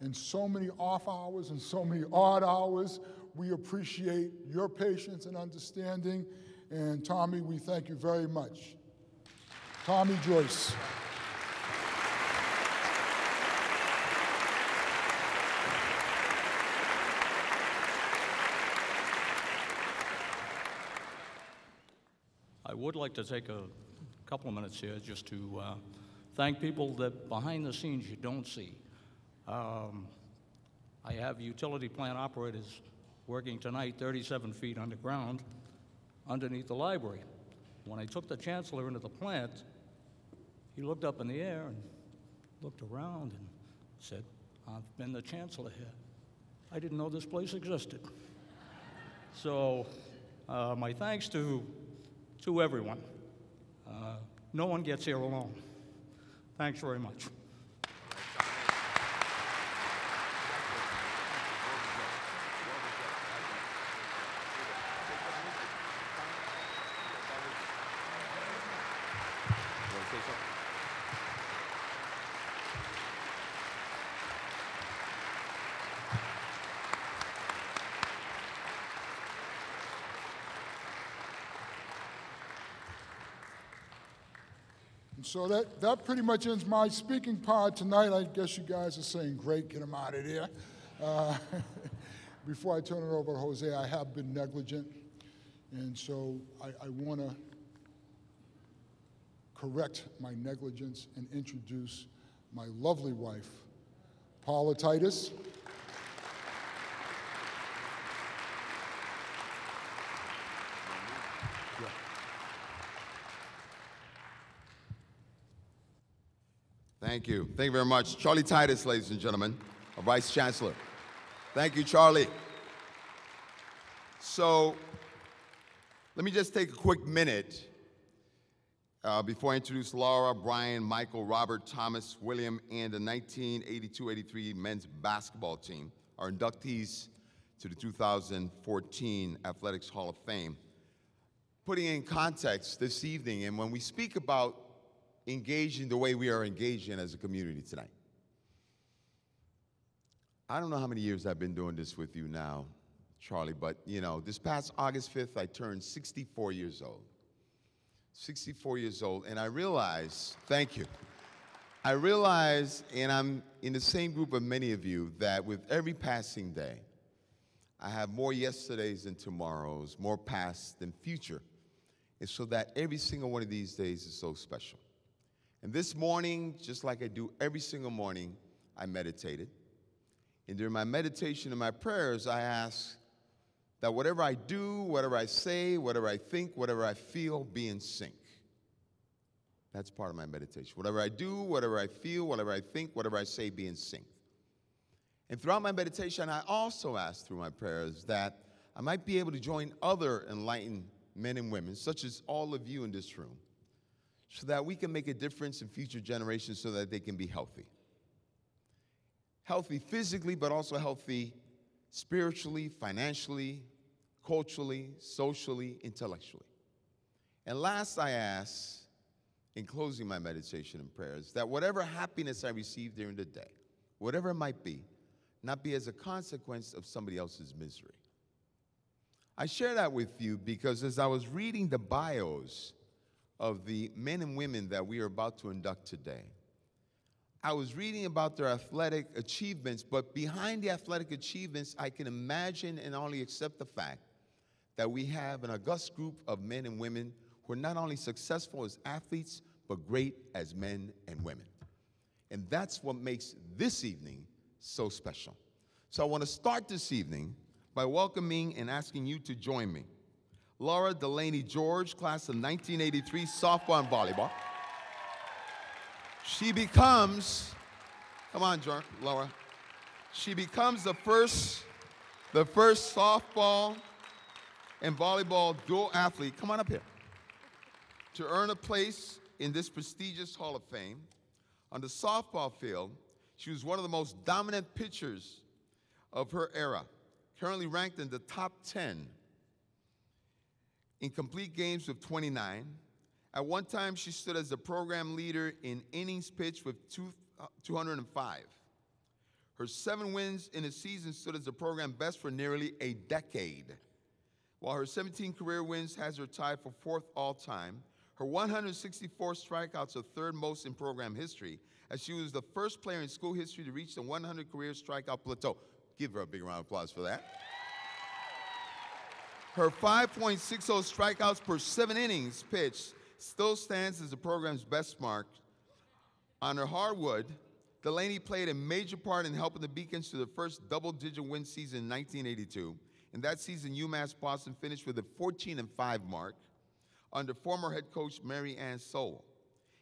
in so many off hours and so many odd hours. We appreciate your patience and understanding. And Tommy, we thank you very much. Tommy Joyce. I would like to take a couple of minutes here just to thank people that behind the scenes you don't see. I have utility plant operators working tonight 37 feet underground underneath the library. When I took the chancellor into the plant, he looked up in the air and looked around and said, "I've been the chancellor here. I didn't know this place existed." So my thanks to everyone. No one gets here alone. Thanks very much. So that pretty much ends my speaking part tonight. I guess you guys are saying, great, get him out of there. Before I turn it over to Jose, I have been negligent. And so I want to correct my negligence and introduce my lovely wife, Paula Titus. Thank you. Thank you very much. Charlie Titus, ladies and gentlemen, our Vice Chancellor. Thank you, Charlie. So let me just take a quick minute before I introduce Laura, Brian, Michael, Robert, Thomas, William, and the 1982-83 men's basketball team, our inductees to the 2014 Athletics Hall of Fame. Putting in context this evening, and when we speak about engaging the way we are engaging as a community tonight. I don't know how many years I've been doing this with you now, Charlie, but you know, this past August 5th, I turned 64 years old. 64 years old, and I realized, thank you, I realized, and I'm in the same group of many of you, that with every passing day, I have more yesterdays than tomorrows, more past than future. And so that every single one of these days is so special. And this morning, just like I do every single morning, I meditated. And during my meditation and my prayers, I ask that whatever I do, whatever I say, whatever I think, whatever I feel, be in sync. That's part of my meditation. Whatever I do, whatever I feel, whatever I think, whatever I say, be in sync. And throughout my meditation, I also ask through my prayers that I might be able to join other enlightened men and women, such as all of you in this room, so that we can make a difference in future generations so that they can be healthy. Healthy physically, but also healthy spiritually, financially, culturally, socially, intellectually. And last, I ask, in closing my meditation and prayers, that whatever happiness I receive during the day, whatever it might be, not be as a consequence of somebody else's misery. I share that with you because as I was reading the bios of the men and women that we are about to induct today, I was reading about their athletic achievements, but behind the athletic achievements, I can imagine and only accept the fact that we have an august group of men and women who are not only successful as athletes, but great as men and women. And that's what makes this evening so special. So I want to start this evening by welcoming and asking you to join me. Laura Delaney George, class of 1983, softball and volleyball. She becomes, come on, Laura. She becomes the first softball and volleyball dual athlete, come on up here, to earn a place in this prestigious Hall of Fame. On the softball field, she was one of the most dominant pitchers of her era, currently ranked in the top 10 in complete games with 29. At one time, she stood as the program leader in innings pitched with 205. Her 7 wins in a season stood as the program best for nearly a decade. While her 17 career wins has her tied for 4th all-time, her 164 strikeouts are 3rd most in program history, as she was the first player in school history to reach the 100 career strikeout plateau. Give her a big round of applause for that. Her 5.60 strikeouts per 7 innings pitched still stands as the program's best mark. On her hardwood, Delaney played a major part in helping the Beacons to the first double-digit win season in 1982. In that season, UMass Boston finished with a 14-5 mark under former head coach Mary Ann Sowell.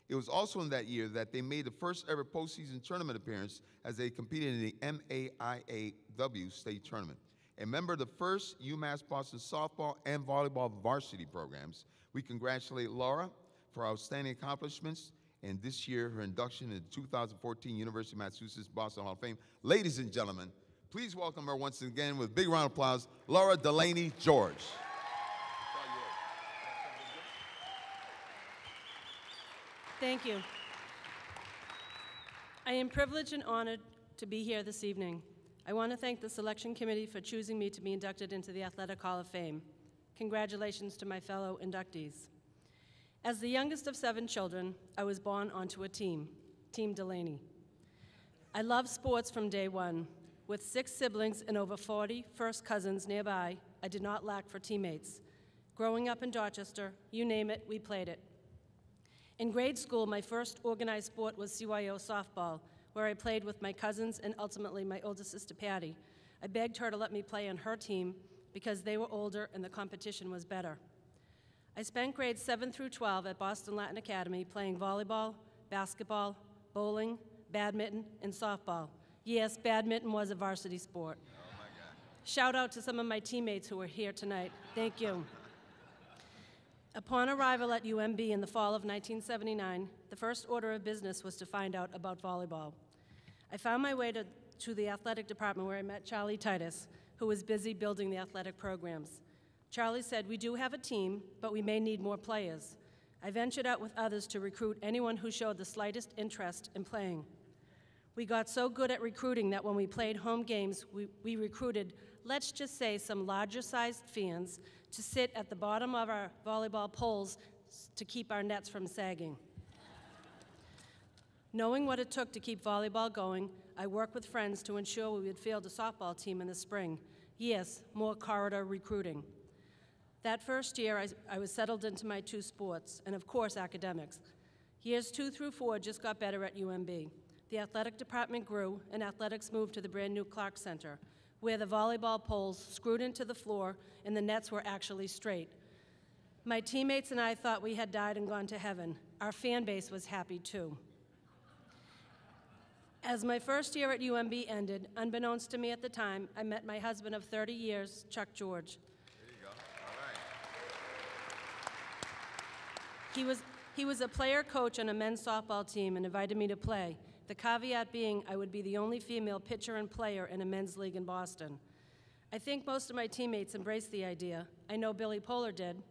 It was also in that year that they made the first ever postseason tournament appearance as they competed in the MAIAW state tournament. A member of the first UMass Boston softball and volleyball varsity programs, we congratulate Laura for outstanding accomplishments and this year her induction in the 2014 University of Massachusetts Boston Hall of Fame. Ladies and gentlemen, please welcome her once again with a big round of applause, Laura Delaney George. Thank you. I am privileged and honored to be here this evening. I want to thank the selection committee for choosing me to be inducted into the Athletic Hall of Fame. Congratulations to my fellow inductees. As the youngest of 7 children, I was born onto a team, Team Delaney. I loved sports from day one. With 6 siblings and over 40 first cousins nearby, I did not lack for teammates. Growing up in Dorchester, you name it, we played it. In grade school, my first organized sport was CYO softball, where I played with my cousins and ultimately my older sister, Patty. I begged her to let me play on her team because they were older and the competition was better. I spent grades 7 through 12 at Boston Latin Academy playing volleyball, basketball, bowling, badminton, and softball. Yes, badminton was a varsity sport. Oh my God. Shout out to some of my teammates who are here tonight. Thank you. Upon arrival at UMB in the fall of 1979, the first order of business was to find out about volleyball. I found my way to the athletic department where I met Charlie Titus, who was busy building the athletic programs. Charlie said, "We do have a team, but we may need more players." I ventured out with others to recruit anyone who showed the slightest interest in playing. We got so good at recruiting that when we played home games, we recruited, let's just say, some larger-sized fans to sit at the bottom of our volleyball poles to keep our nets from sagging. Knowing what it took to keep volleyball going, I worked with friends to ensure we would field a softball team in the spring. Yes, more corridor recruiting. That first year, I was settled into my 2 sports, and of course, academics. Years 2 through 4 just got better at UMB. The athletic department grew, and athletics moved to the brand new Clark Center, where the volleyball poles screwed into the floor and the nets were actually straight. My teammates and I thought we had died and gone to heaven. Our fan base was happy too. As my first year at UMB ended, unbeknownst to me at the time, I met my husband of 30 years, Chuck George. There you go. All right. He was a player coach on a men's softball team and invited me to play, the caveat being I would be the only female pitcher and player in a men's league in Boston. I think most of my teammates embraced the idea. I know Billy Poehler did.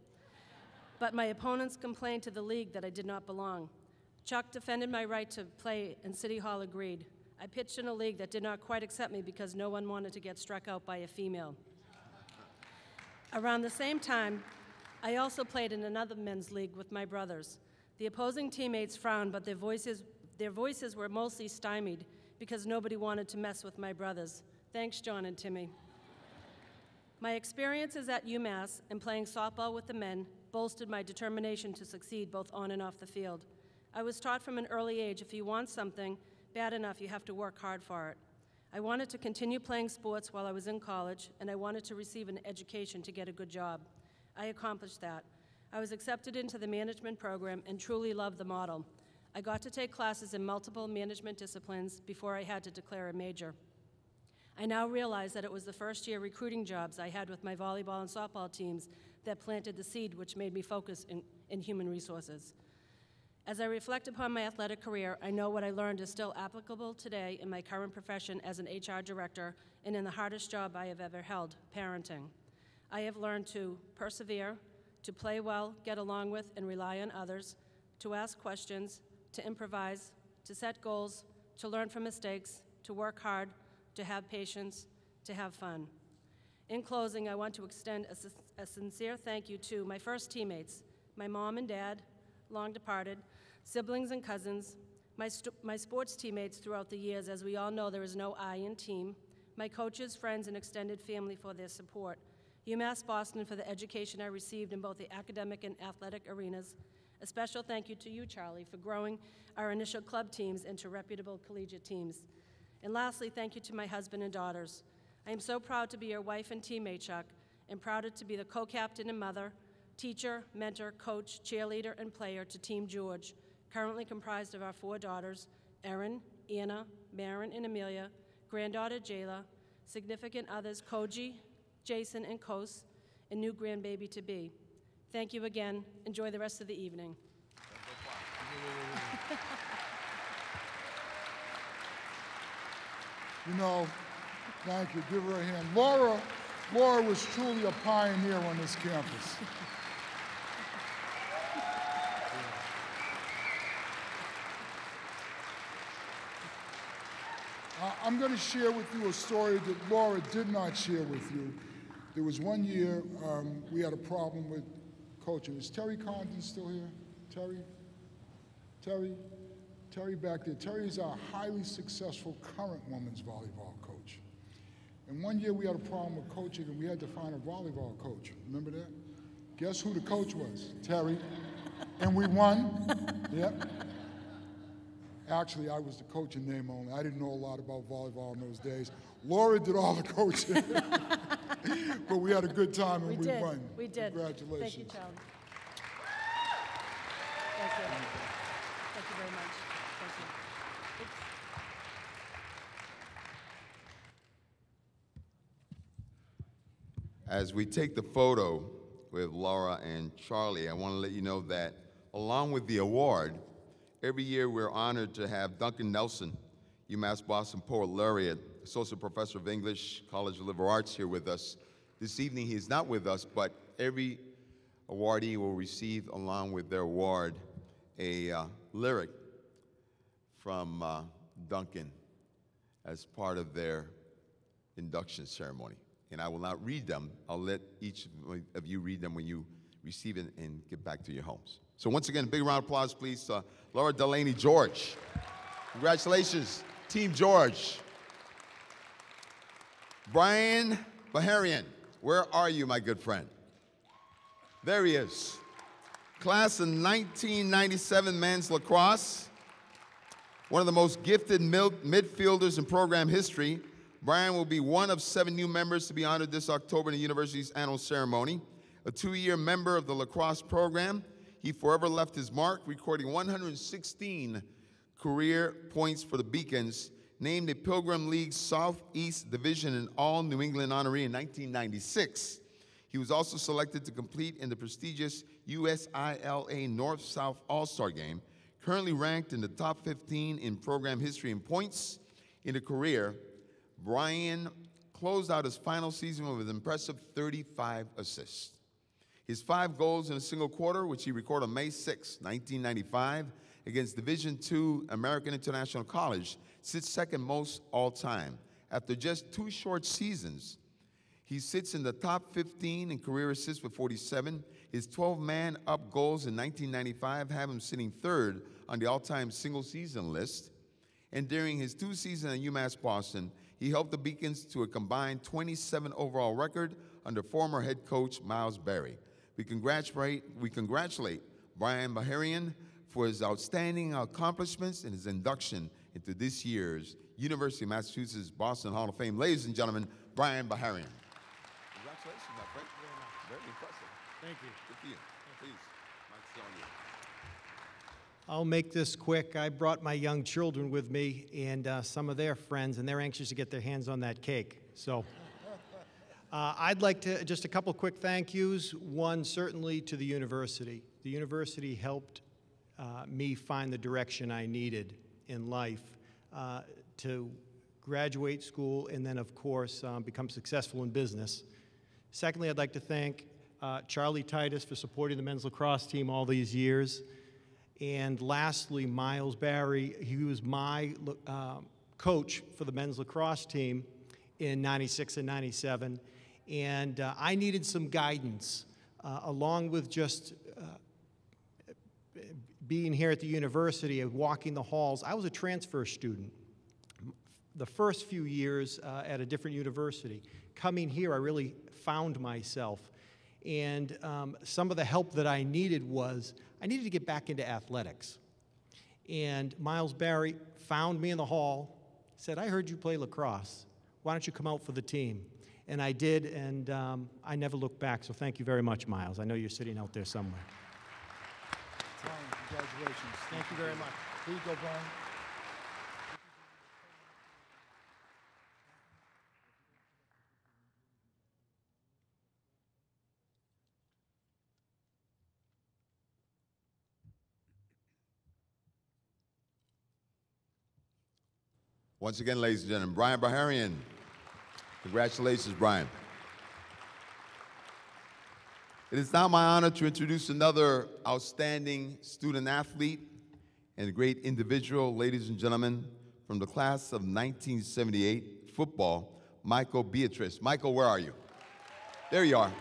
But my opponents complained to the league that I did not belong. Chuck defended my right to play, and City Hall agreed. I pitched in a league that did not quite accept me because no one wanted to get struck out by a female. Around the same time, I also played in another men's league with my brothers. The opposing teammates frowned, but their voices were mostly stymied because nobody wanted to mess with my brothers. Thanks, John and Timmy. My experiences at UMass and playing softball with the men bolstered my determination to succeed both on and off the field. I was taught from an early age, if you want something bad enough, you have to work hard for it. I wanted to continue playing sports while I was in college, and I wanted to receive an education to get a good job. I accomplished that. I was accepted into the management program and truly loved the model. I got to take classes in multiple management disciplines before I had to declare a major. I now realize that it was the first-year recruiting jobs I had with my volleyball and softball teams that planted the seed which made me focus in human resources. As I reflect upon my athletic career, I know what I learned is still applicable today in my current profession as an HR director and in the hardest job I have ever held, parenting. I have learned to persevere, to play well, get along with, and rely on others, to ask questions, to improvise, to set goals, to learn from mistakes, to work hard, to have patience, to have fun. In closing, I want to extend a sincere thank you to my first teammates, my mom and dad, long departed, siblings and cousins, my sports teammates throughout the years. As we all know, there is no I in team, my coaches, friends, and extended family for their support, UMass Boston for the education I received in both the academic and athletic arenas. A special thank you to you, Charlie, for growing our initial club teams into reputable collegiate teams. And lastly, thank you to my husband and daughters. I am so proud to be your wife and teammate, Chuck, and proud to be the co-captain and mother, teacher, mentor, coach, cheerleader, and player to Team George, currently comprised of our 4 daughters, Erin, Anna, Marin, and Amelia, granddaughter Jayla, significant others Koji, Jason, and Kos, and new grandbaby to be. Thank you again. Enjoy the rest of the evening. You know, thank you. Give her a hand. Laura was truly a pioneer on this campus. I'm going to share with you a story that Laura did not share with you. There was one year we had a problem with coaching. Is Terry Condon still here? Terry back there. Terry is our highly successful current women's volleyball coach. And one year we had a problem with coaching and we had to find a volleyball coach. Remember that? Guess who the coach was? Terry. And we won. Yep. Actually, I was the coach in name only. I didn't know a lot about volleyball in those days. Laura did all the coaching. But we had a good time and we won. We did. Congratulations. Thank you, Charlie. Thank you. Thank you very much. Thank you. As we take the photo with Laura and Charlie, I want to let you know that along with the award, every year we're honored to have Duncan Nelson, UMass Boston Poet Laureate, Associate Professor of English, College of Liberal Arts, here with us. This evening he is not with us, but every awardee will receive, along with their award, a lyric from Duncan as part of their induction ceremony. And I will not read them. I'll let each of you read them when you receive it and get back to your homes. So once again, a big round of applause, please. Laura Delaney George. Congratulations, Team George. Brian Baharian, where are you, my good friend? There he is. Class of 1997 men's lacrosse. One of the most gifted midfielders in program history. Brian will be one of 7 new members to be honored this October in the university's annual ceremony. A 2-year member of the lacrosse program, he forever left his mark, recording 116 career points for the Beacons, named a Pilgrim League Southeast Division and All-New England honoree in 1996. He was also selected to compete in the prestigious USILA North-South All-Star Game, currently ranked in the top 15 in program history in points. In a career, Brian closed out his final season with an impressive 35 assists. His 5 goals in a single quarter, which he recorded on May 6, 1995, against Division II American International College, sits second most all time. After just 2 short seasons, he sits in the top 15 in career assists with 47. His 12-man up goals in 1995 have him sitting third on the all-time single-season list. And during his 2 seasons at UMass Boston, he helped the Beacons to a combined 27 overall record under former head coach Miles Berry. We congratulate Brian Baharian for his outstanding accomplishments and his induction into this year's University of Massachusetts Boston Hall of Fame. Ladies and gentlemen, Brian Baharian. Congratulations, my friend. Very impressive. Thank you. Good for you. Please, mic's on you. I'll make this quick. I brought my young children with me and some of their friends, and they're anxious to get their hands on that cake. So I'd like to, just a couple quick thank yous. One, certainly to the university. The university helped me find the direction I needed in life to graduate school and then, of course, become successful in business. Secondly, I'd like to thank Charlie Titus for supporting the men's lacrosse team all these years. And lastly, Miles Barry. He was my coach for the men's lacrosse team in '96 and '97. And I needed some guidance, along with just being here at the university and walking the halls. I was a transfer student the first few years at a different university. Coming here, I really found myself. And some of the help that I needed was, I needed to get back into athletics. And Miles Barry found me in the hall, said, I heard you play lacrosse. Why don't you come out for the team? And I did, and I never looked back. So thank you very much, Miles. I know you're sitting out there somewhere. Brian, congratulations. Thank you very much. Here you go, Brian. Once again, ladies and gentlemen, Brian Baharian. Congratulations, Brian. It is now my honor to introduce another outstanding student athlete and a great individual, ladies and gentlemen, from the class of 1978 football, Michael Beatrice. Michael, where are you? There you are.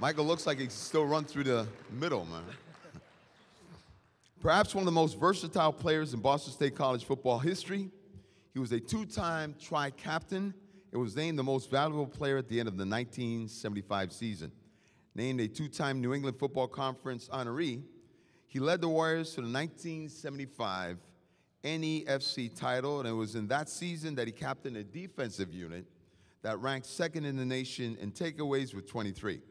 Michael looks like he can still run through the middle, man. Perhaps one of the most versatile players in Boston State College football history. He was a 2-time tri-captain and was named the most valuable player at the end of the 1975 season. Named a 2-time New England Football Conference honoree, he led the Warriors to the 1975 NEFC title, and it was in that season that he captained a defensive unit that ranked second in the nation in takeaways with 23.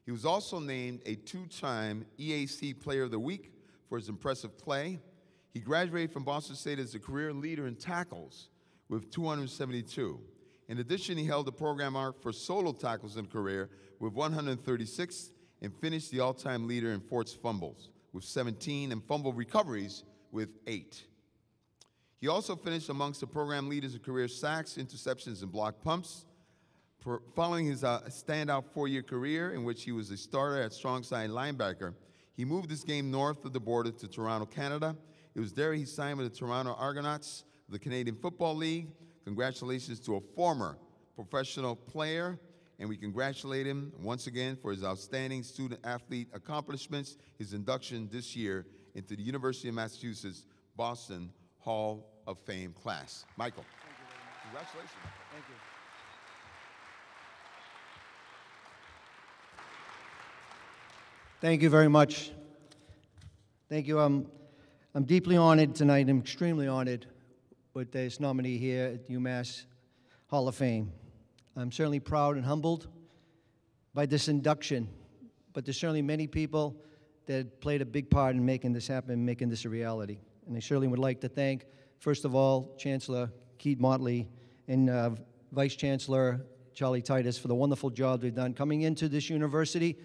He was also named a 2-time EAC Player of the Week for his impressive play. He graduated from Boston State as a career leader in tackles with 272. In addition, he held the program mark for solo tackles in career with 136 and finished the all-time leader in forced fumbles with 17 and fumble recoveries with 8. He also finished amongst the program leaders in career sacks, interceptions, and block pumps. Following his standout 4-year career in which he was a starter at strong side linebacker, he moved his game north of the border to Toronto, Canada. It was there he signed with the Toronto Argonauts of the Canadian Football League. Congratulations to a former professional player, and we congratulate him once again for his outstanding student-athlete accomplishments, his induction this year into the University of Massachusetts Boston Hall of Fame class. Michael, congratulations. Thank you. Thank you very much. Thank you. I'm deeply honored tonight. I'm extremely honored with this nominee here at UMass Hall of Fame. I'm certainly proud and humbled by this induction, but there's certainly many people that played a big part in making this happen, making this a reality. And I certainly would like to thank, first of all, Chancellor Keith Motley and Vice Chancellor Charlie Titus for the wonderful job they've done coming into this university.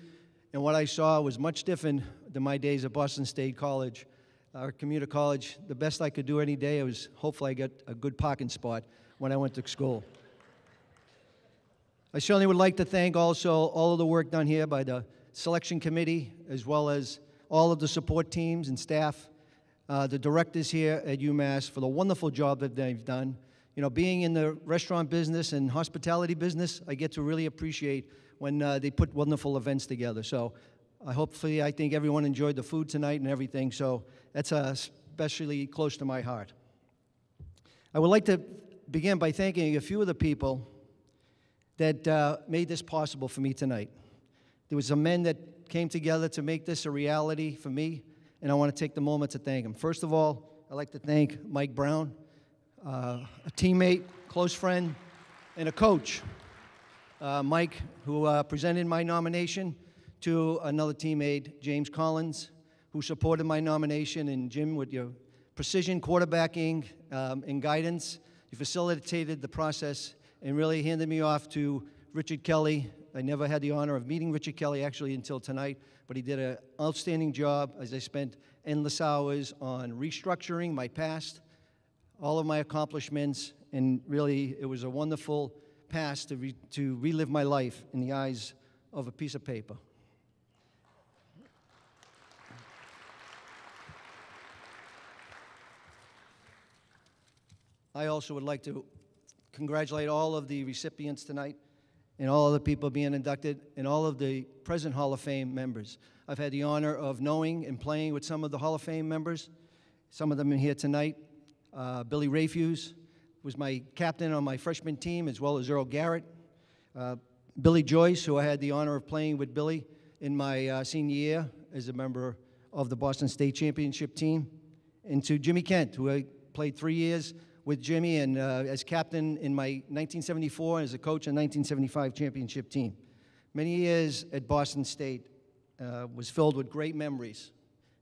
And what I saw was much different than my days at Boston State College, our commuter college. The best I could do any day was hopefully I get a good parking spot when I went to school. I certainly would like to thank also all of the work done here by the selection committee, as well as all of the support teams and staff, the directors here at UMass for the wonderful job that they've done. You know, being in the restaurant business and hospitality business, I get to really appreciate when they put wonderful events together. So hopefully, I think everyone enjoyed the food tonight and everything, so that's especially close to my heart. I would like to begin by thanking a few of the people that made this possible for me tonight. There was some men that came together to make this a reality for me, and I want to take the moment to thank them. First of all, I'd like to thank Mike Brown, a teammate, close friend, and a coach. Mike, who presented my nomination to another teammate, James Collins, who supported my nomination, and Jim, with your precision quarterbacking and guidance, you facilitated the process and really handed me off to Richard Kelly. I never had the honor of meeting Richard Kelly actually until tonight, but he did an outstanding job as I spent endless hours on restructuring my past, all of my accomplishments, and really it was a wonderful past to relive my life in the eyes of a piece of paper. I also would like to congratulate all of the recipients tonight and all of the people being inducted and all of the present Hall of Fame members. I've had the honor of knowing and playing with some of the Hall of Fame members. Some of them are here tonight. Billy Rayfuse was my captain on my freshman team, as well as Earl Garrett. Billy Joyce, who I had the honor of playing with Billy in my senior year as a member of the Boston State Championship team. And to Jimmy Kent, who I played 3 years with Jimmy and as captain in my 1974 and as a coach in 1975 championship team. Many years at Boston State was filled with great memories.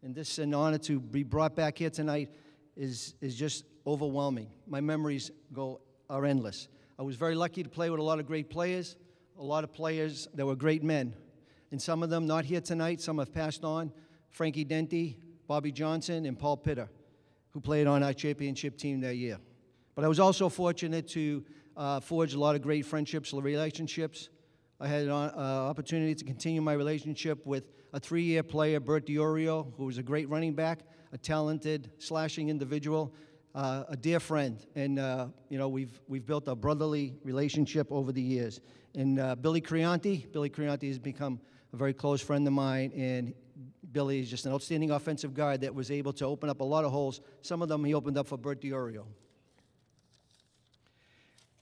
And this is an honor to be brought back here tonight is just overwhelming. My memories are endless. I was very lucky to play with a lot of great players, a lot of players that were great men. And some of them not here tonight, some have passed on. Frankie Dente, Bobby Johnson, and Paul Pitter, who played on our championship team that year. But I was also fortunate to forge a lot of great friendships, relationships. I had an opportunity to continue my relationship with a 3-year player, Bert DiOrio, who was a great running back, a talented slashing individual, a dear friend. And you know, we've built a brotherly relationship over the years. And Billy Creanti has become a very close friend of mine, and Billy is just an outstanding offensive guard that was able to open up a lot of holes. Some of them he opened up for Bert DiOrio.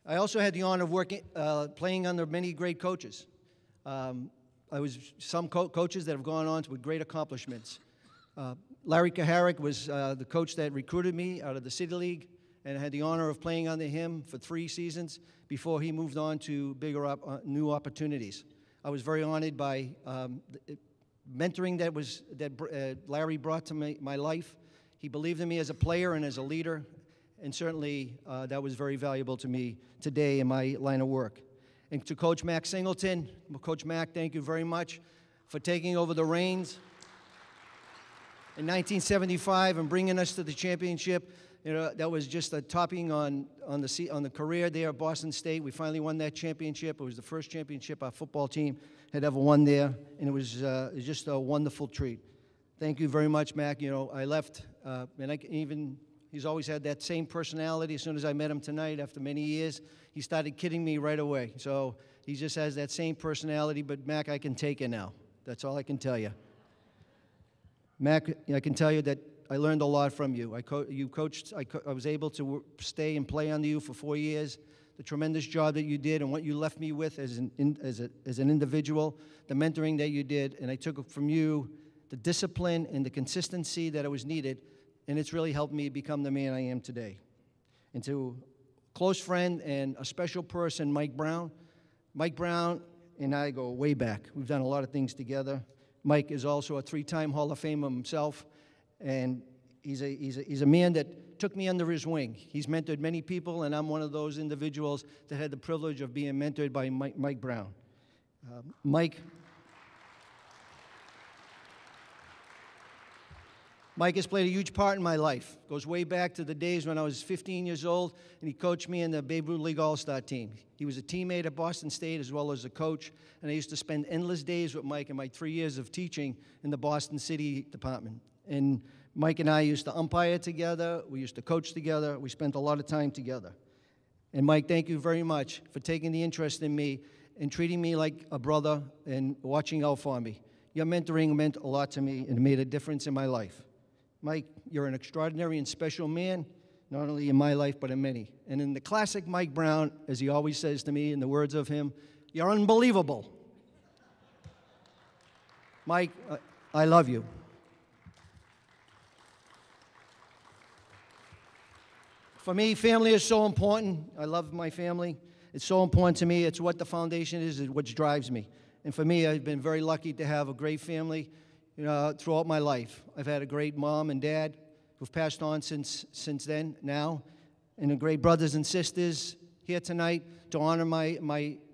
I also had the honor of playing under many great coaches. I was some coaches that have gone on with great accomplishments. Larry Kaharick was the coach that recruited me out of the City League, and I had the honor of playing under him for 3 seasons before he moved on to bigger, new opportunities. I was very honored by the mentoring that Larry brought to my life. He believed in me as a player and as a leader, and certainly that was very valuable to me today in my line of work. And to Coach Mac Singleton, Coach Mac, thank you very much for taking over the reins in 1975 and bringing us to the championship. You know, that was just a topping on the career there at Boston State. We finally won that championship. It was the first championship our football team had ever won there, and it was just a wonderful treat. Thank you very much, Mac. You know, I left, and he's always had that same personality. As soon as I met him tonight, after many years, he started kidding me right away. So he just has that same personality, but Mac, I can take it now. That's all I can tell you. Mac, I can tell you that I learned a lot from you. I was able to stay and play under you for 4 years. The tremendous job that you did and what you left me with as an individual, the mentoring that you did, and I took from you the discipline and the consistency that was needed, and it's really helped me become the man I am today. And to a close friend and a special person, Mike Brown, Mike Brown and I go way back. We've done a lot of things together. Mike is also a 3-time Hall of Famer himself, and he's a man that took me under his wing. He's mentored many people, and I'm one of those individuals that had the privilege of being mentored by Mike Brown. Mike has played a huge part in my life. Goes way back to the days when I was 15 years old, and he coached me in the Babe Ruth League All-Star team. He was a teammate at Boston State as well as a coach, and I used to spend endless days with Mike in my 3 years of teaching in the Boston City department. And Mike and I used to umpire together. We used to coach together. We spent a lot of time together. And Mike, thank you very much for taking the interest in me and treating me like a brother and watching out for me. Your mentoring meant a lot to me and made a difference in my life. Mike, you're an extraordinary and special man, not only in my life, but in many. And in the classic Mike Brown, as he always says to me, in the words of him, you're unbelievable. Mike, I love you. For me, family is so important. I love my family. It's so important to me. It's what the foundation is, it's what drives me. And for me, I've been very lucky to have a great family throughout my life. I've had a great mom and dad who've passed on since then, now, and the great brothers and sisters here tonight to honor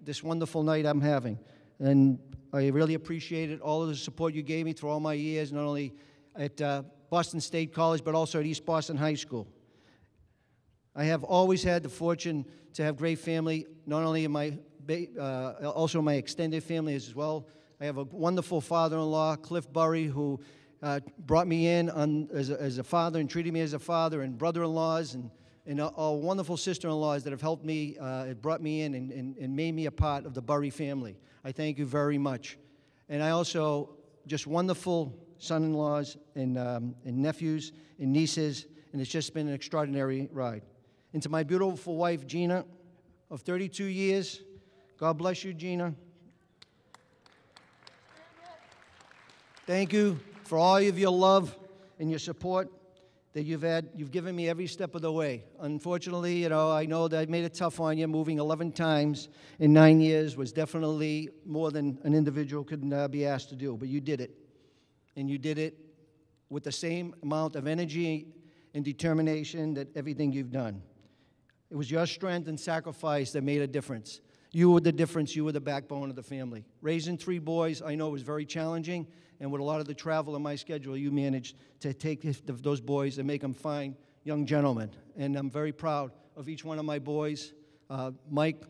this wonderful night I'm having. And I really appreciated all of the support you gave me through all my years, not only at Boston State College, but also at East Boston High School. I have always had the fortune to have great family, not only in also my extended family as well. I have a wonderful father-in-law, Cliff Burry, who brought me in as a father and treated me as a father, and brother-in-laws and all wonderful sister-in-laws that have helped me, brought me in and made me a part of the Burry family. I thank you very much. And I also, just wonderful son-in-laws and nephews and nieces, and it's just been an extraordinary ride. And to my beautiful wife, Gina, of 32 years, God bless you, Gina. Thank you for all of your love and your support that you've given me every step of the way. Unfortunately, I know that I made it tough on you. Moving 11 times in 9 years was definitely more than an individual could be asked to do, but you did it. And you did it with the same amount of energy and determination that everything you've done. It was your strength and sacrifice that made a difference. You were the difference. You were the backbone of the family. Raising 3 boys, I know, was very challenging, and with a lot of the travel in my schedule, you managed to take those boys and make them fine young gentlemen. And I'm very proud of each one of my boys, Mike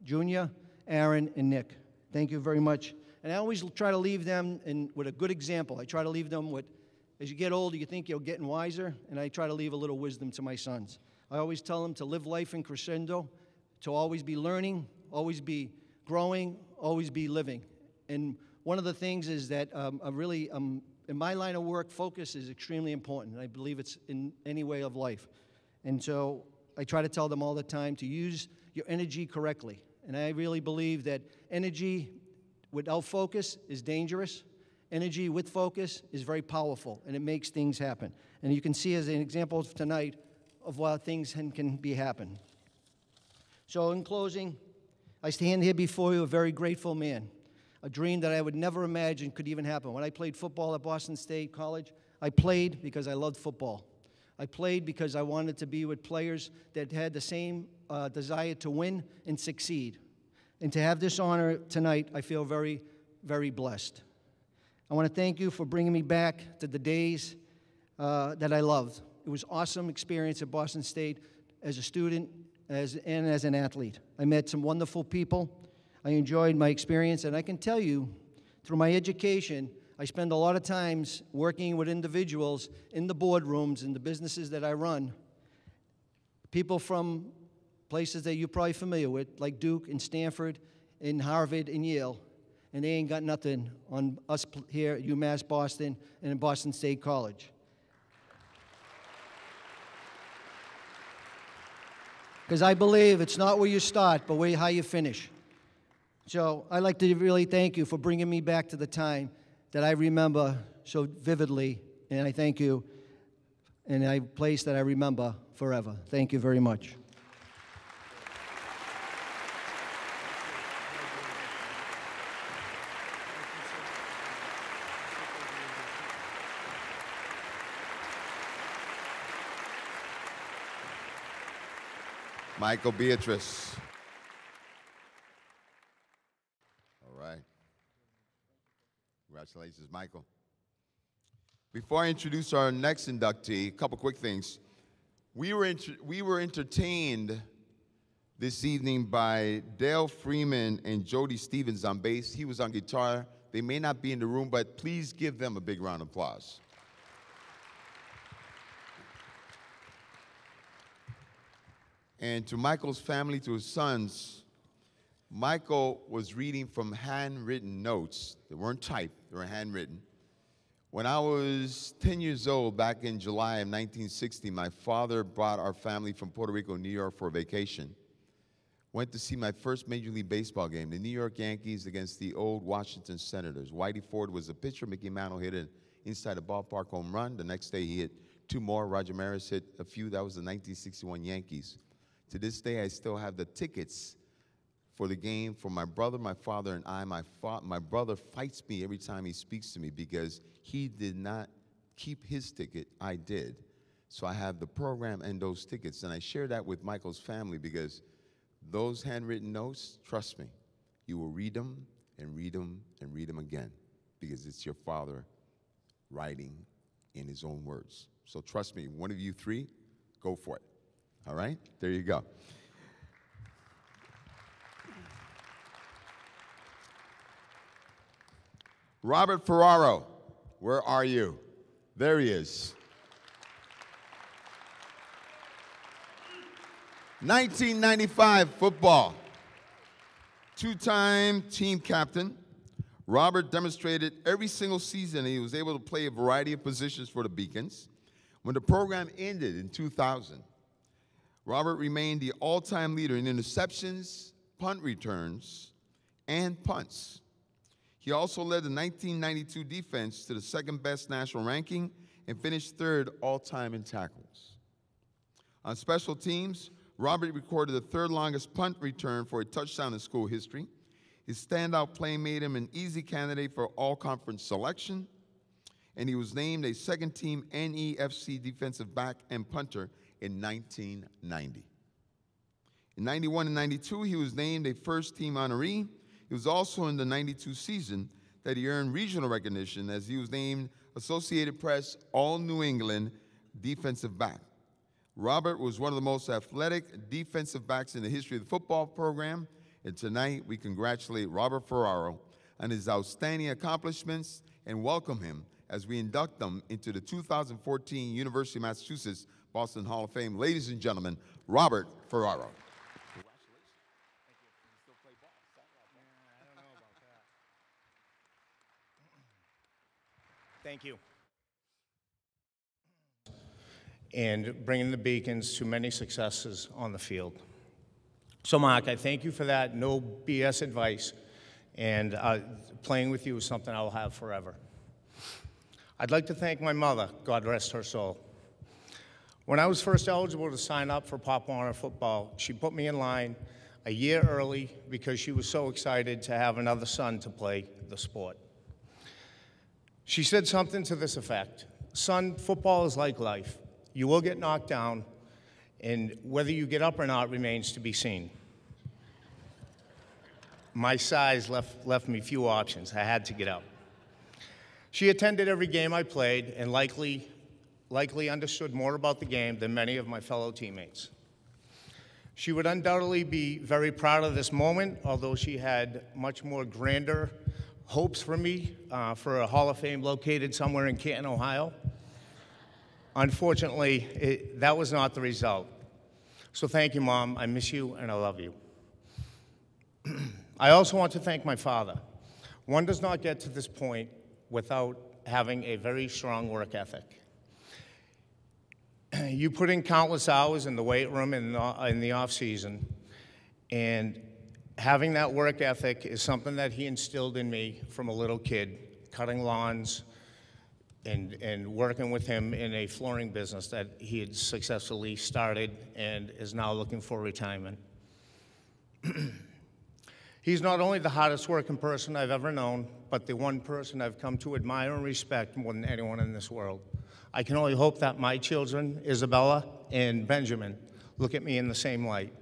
Jr., Aaron, and Nick. Thank you very much. And I always try to leave them with a good example. I try to leave them with, as you get older, you think you're getting wiser, and I try to leave a little wisdom to my sons. I always tell them to live life in crescendo, to always be learning, always be growing, always be living. And one of the things is that in my line of work, focus is extremely important, and I believe it's in any way of life. And so I try to tell them all the time to use your energy correctly. And I really believe that energy without focus is dangerous. Energy with focus is very powerful, and it makes things happen. And you can see as an example tonight of what things can be happen. So in closing, I stand here before you a very grateful man. A dream that I would never imagine could even happen. When I played football at Boston State College, I played because I loved football. I played because I wanted to be with players that had the same desire to win and succeed. And to have this honor tonight, I feel very, very blessed. I want to thank you for bringing me back to the days that I loved. It was an awesome experience at Boston State as a student and as an athlete. I met some wonderful people. I enjoyed my experience, and I can tell you, through my education, I spend a lot of times working with individuals in the boardrooms and the businesses that I run, people from places that you're probably familiar with, like Duke and Stanford and Harvard and Yale, and they ain't got nothing on us here at UMass Boston and in Boston State College. Because I believe it's not where you start, but how you finish. So I'd like to really thank you for bringing me back to the time that I remember so vividly, and I thank you, and a place that I remember forever. Thank you very much. Michael Beatrice. All right. Congratulations, Michael. Before I introduce our next inductee, a couple quick things. We were entertained this evening by Dale Freeman and Jody Stevens on bass. He was on guitar. They may not be in the room, but please give them a big round of applause. And to Michael's family, to his sons, Michael was reading from handwritten notes. They weren't typed, they were handwritten. When I was 10 years old, back in July of 1960, my father brought our family from Puerto Rico, New York for a vacation. Went to see my first Major League Baseball game, the New York Yankees against the old Washington Senators. Whitey Ford was the pitcher. Mickey Mantle hit an inside the ballpark home run. The next day he hit two more. Roger Maris hit a few. That was the 1961 Yankees. To this day, I still have the tickets for the game for my brother, my father, and I. My brother fights me every time he speaks to me because he did not keep his ticket. I did. So I have the program and those tickets. And I share that with Michael's family because those handwritten notes, trust me, you will read them and read them and read them again because it's your father writing in his own words. So trust me, one of you three, go for it. All right? There you go. Robert Ferraro, where are you? There he is. 1995 football. Two-time team captain. Robert demonstrated every single season he was able to play a variety of positions for the Beacons. When the program ended in 2000, Robert remained the all-time leader in interceptions, punt returns, and punts. He also led the 1992 defense to the second-best national ranking and finished third all-time in tackles. On special teams, Robert recorded the third-longest punt return for a touchdown in school history. His standout play made him an easy candidate for all-conference selection, and he was named a second-team NEFC defensive back and punter in 1990. In 91 and 92, he was named a first-team honoree. It was also in the 92 season that he earned regional recognition as he was named Associated Press All-New England defensive back. Robert was one of the most athletic defensive backs in the history of the football program, and tonight we congratulate Robert Ferraro on his outstanding accomplishments and welcome him as we induct him into the 2014 University of Massachusetts Boston Hall of Fame. Ladies and gentlemen, Robert Ferraro. Thank you. And bringing the Beacons to many successes on the field. So, Mark, I thank you for that. No BS advice. And playing with you is something I will have forever. I'd like to thank my mother, God rest her soul. When I was first eligible to sign up for Pop Warner football, she put me in line a year early because she was so excited to have another son to play the sport. She said something to this effect: "Son, football is like life. You will get knocked down, and whether you get up or not remains to be seen." My size left me few options. I had to get up. She attended every game I played and likely understood more about the game than many of my fellow teammates. She would undoubtedly be very proud of this moment, although she had much more grander hopes for me for a Hall of Fame located somewhere in Canton, Ohio. Unfortunately, that was not the result. So thank you, Mom. I miss you and I love you. I also want to thank my father. One does not get to this point without having a very strong work ethic. You put in countless hours in the weight room in the off season, and having that work ethic is something that he instilled in me from a little kid, cutting lawns and working with him in a flooring business that he had successfully started and is now looking for retirement. He's not only the hardest working person I've ever known, but the one person I've come to admire and respect more than anyone in this world. I can only hope that my children, Isabella and Benjamin, look at me in the same light.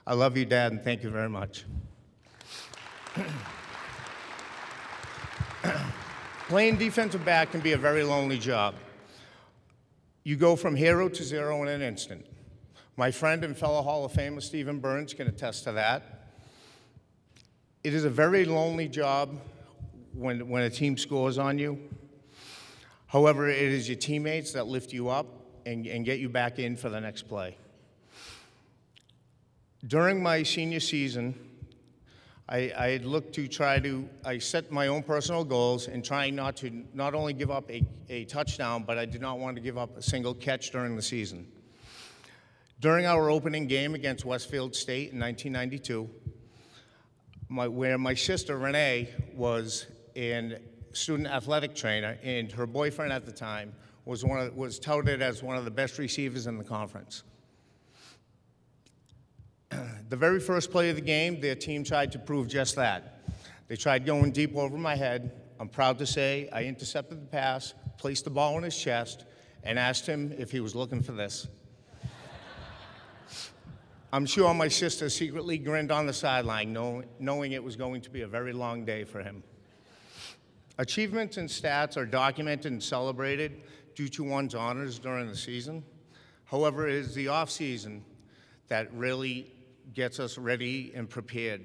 I love you, Dad, and thank you very much. Playing defensive back can be a very lonely job. You go from hero to zero in an instant. My friend and fellow Hall of Famer Stephen Burns can attest to that. It is a very lonely job when a team scores on you. However, it is your teammates that lift you up and get you back in for the next play. During my senior season, I looked to I set my own personal goals and trying not to not only give up a touchdown, but I did not want to give up a single catch during the season. During our opening game against Westfield State in 1992, where my sister Renee was a student athletic trainer, and her boyfriend at the time was touted as one of the best receivers in the conference. The very first play of the game, their team tried to prove just that. They tried going deep over my head. I'm proud to say I intercepted the pass, placed the ball in his chest, and asked him if he was looking for this. I'm sure my sister secretly grinned on the sideline, knowing it was going to be a very long day for him. Achievements and stats are documented and celebrated due to one's honors during the season. However, it is the off-season that really gets us ready and prepared.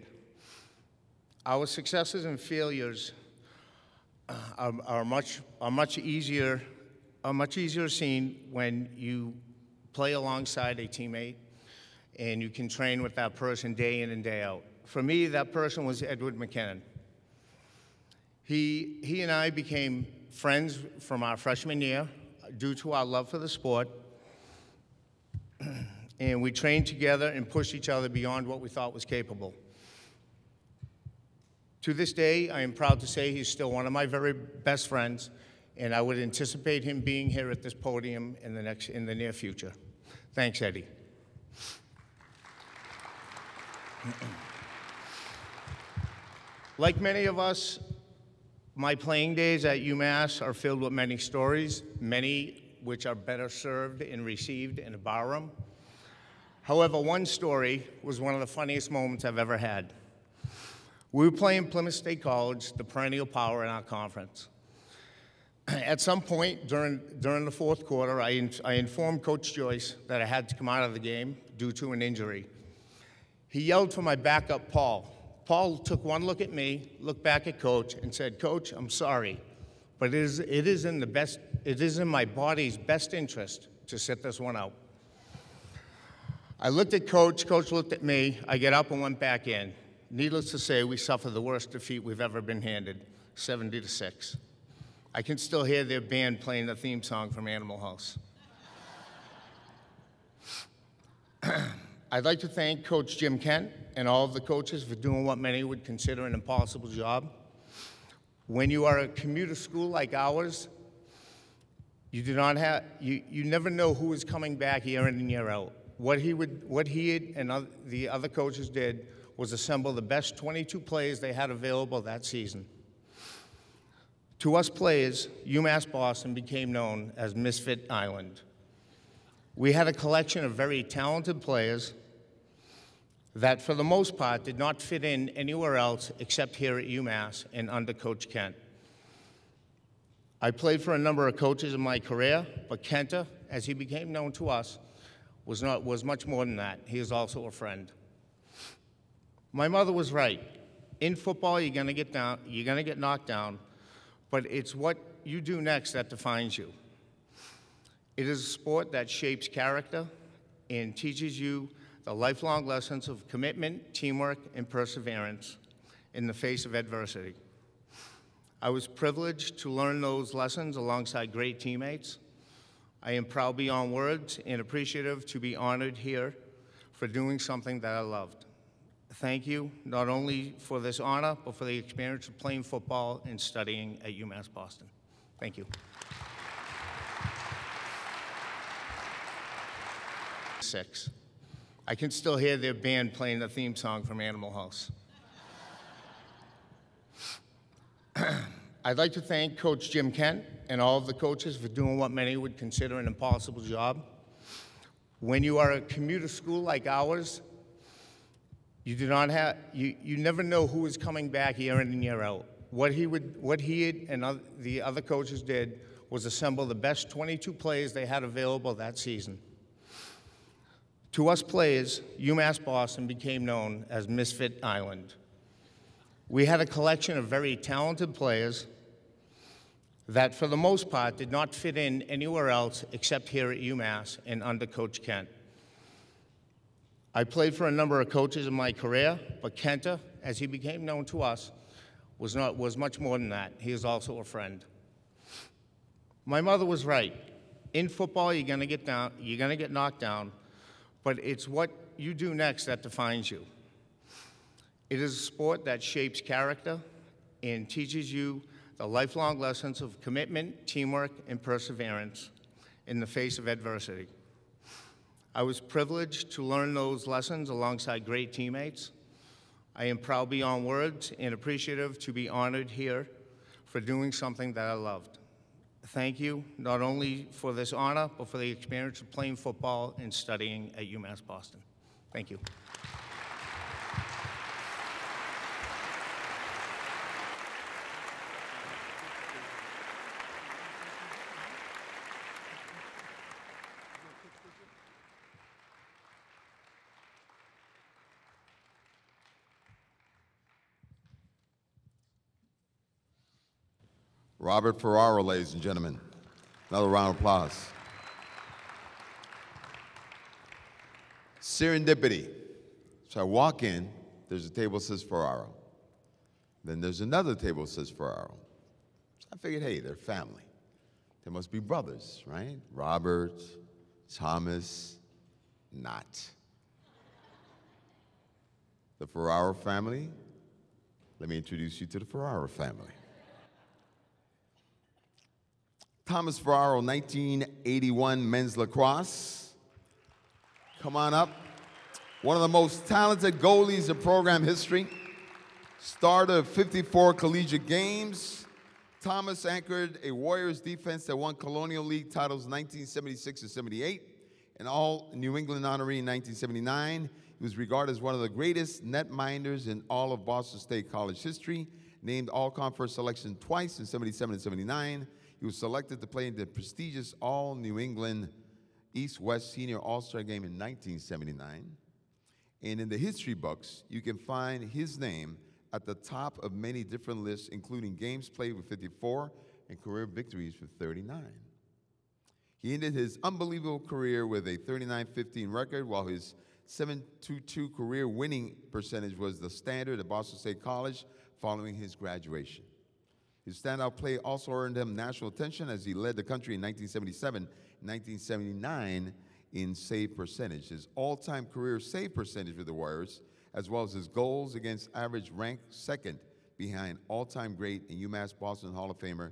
Our successes and failures are much easier seen when you play alongside a teammate and you can train with that person day in and day out. For me, that person was Edward McKinnon. He and I became friends from our freshman year due to our love for the sport. And we trained together and pushed each other beyond what we thought was capable. To this day, I am proud to say he's still one of my very best friends, and I would anticipate him being here at this podium in the near future. Thanks, Eddie. Like many of us, my playing days at UMass are filled with many stories, many which are better served and received in a barroom. However, one story was one of the funniest moments I've ever had. We were playing Plymouth State College, the perennial power in our conference. At some point during the fourth quarter, I informed Coach Joyce that I had to come out of the game due to an injury. He yelled for my backup, Paul. Paul took one look at me, looked back at Coach, and said, "Coach, I'm sorry, but it is in my body's best interest to sit this one out." I looked at Coach, Coach looked at me, I get up and went back in. Needless to say, we suffered the worst defeat we've ever been handed, 70-6. I can still hear their band playing the theme song from Animal House. I'd like to thank Coach Jim Kent and all of the coaches for doing what many would consider an impossible job. When you are a commuter school like ours, you never know who is coming back year in and year out. What he and the other coaches did was assemble the best 22 players they had available that season. To us players, UMass Boston became known as Misfit Island. We had a collection of very talented players that, for the most part, did not fit in anywhere else except here at UMass and under Coach Kent. I played for a number of coaches in my career, but Kenta, as he became known to us, was much more than that. He is also a friend. My mother was right. In football, you're gonna get knocked down, but it's what you do next that defines you. It is a sport that shapes character and teaches you the lifelong lessons of commitment, teamwork, and perseverance in the face of adversity. I was privileged to learn those lessons alongside great teammates. I am proud beyond words and appreciative to be honored here for doing something that I loved. Thank you, not only for this honor, but for the experience of playing football and studying at UMass Boston. Thank you. 6. I can still hear their band playing the theme song from Animal House. I'd like to thank Coach Jim Kent and all of the coaches for doing what many would consider an impossible job. When you are a commuter school like ours, You do not have, you never know who is coming back year in and year out. What he and the other coaches did was assemble the best 22 players they had available that season. To us players, UMass Boston became known as Misfit Island. We had a collection of very talented players that, for the most part, did not fit in anywhere else except here at UMass and under Coach Kent. I played for a number of coaches in my career, but Kenta, as he became known to us, was much more than that. He is also a friend. My mother was right. In football, you're gonna get knocked down, but it's what you do next that defines you. It is a sport that shapes character and teaches you the lifelong lessons of commitment, teamwork, and perseverance in the face of adversity. I was privileged to learn those lessons alongside great teammates. I am proud beyond words and appreciative to be honored here for doing something that I loved. Thank you, not only for this honor, but for the experience of playing football and studying at UMass Boston. Thank you. Robert Ferraro, ladies and gentlemen. Another round of applause. Serendipity. So I walk in, there's a table that says Ferraro. Then there's another table that says Ferraro. So I figured, hey, they're family. They must be brothers, right? Robert, Thomas, not. The Ferraro family. Let me introduce you to the Ferraro family. Thomas Ferraro, 1981 men's lacrosse. Come on up. One of the most talented goalies in program history. Starter of 54 collegiate games. Thomas anchored a Warriors defense that won Colonial League titles 1976 and 78. An All-New England honoree in 1979. He was regarded as one of the greatest netminders in all of Boston State College history. Named All-Conference selection twice in 77 and 79. He was selected to play in the prestigious All-New England East-West Senior All-Star Game in 1979. And in the history books, you can find his name at the top of many different lists, including games played with 54 and career victories with 39. He ended his unbelievable career with a 39-15 record, while his .722 career winning percentage was the standard at Boston State College following his graduation. His standout play also earned him national attention as he led the country in 1977 and 1979 in save percentage. His all-time career save percentage with the Warriors, as well as his goals against average, ranked second behind all-time great and UMass Boston Hall of Famer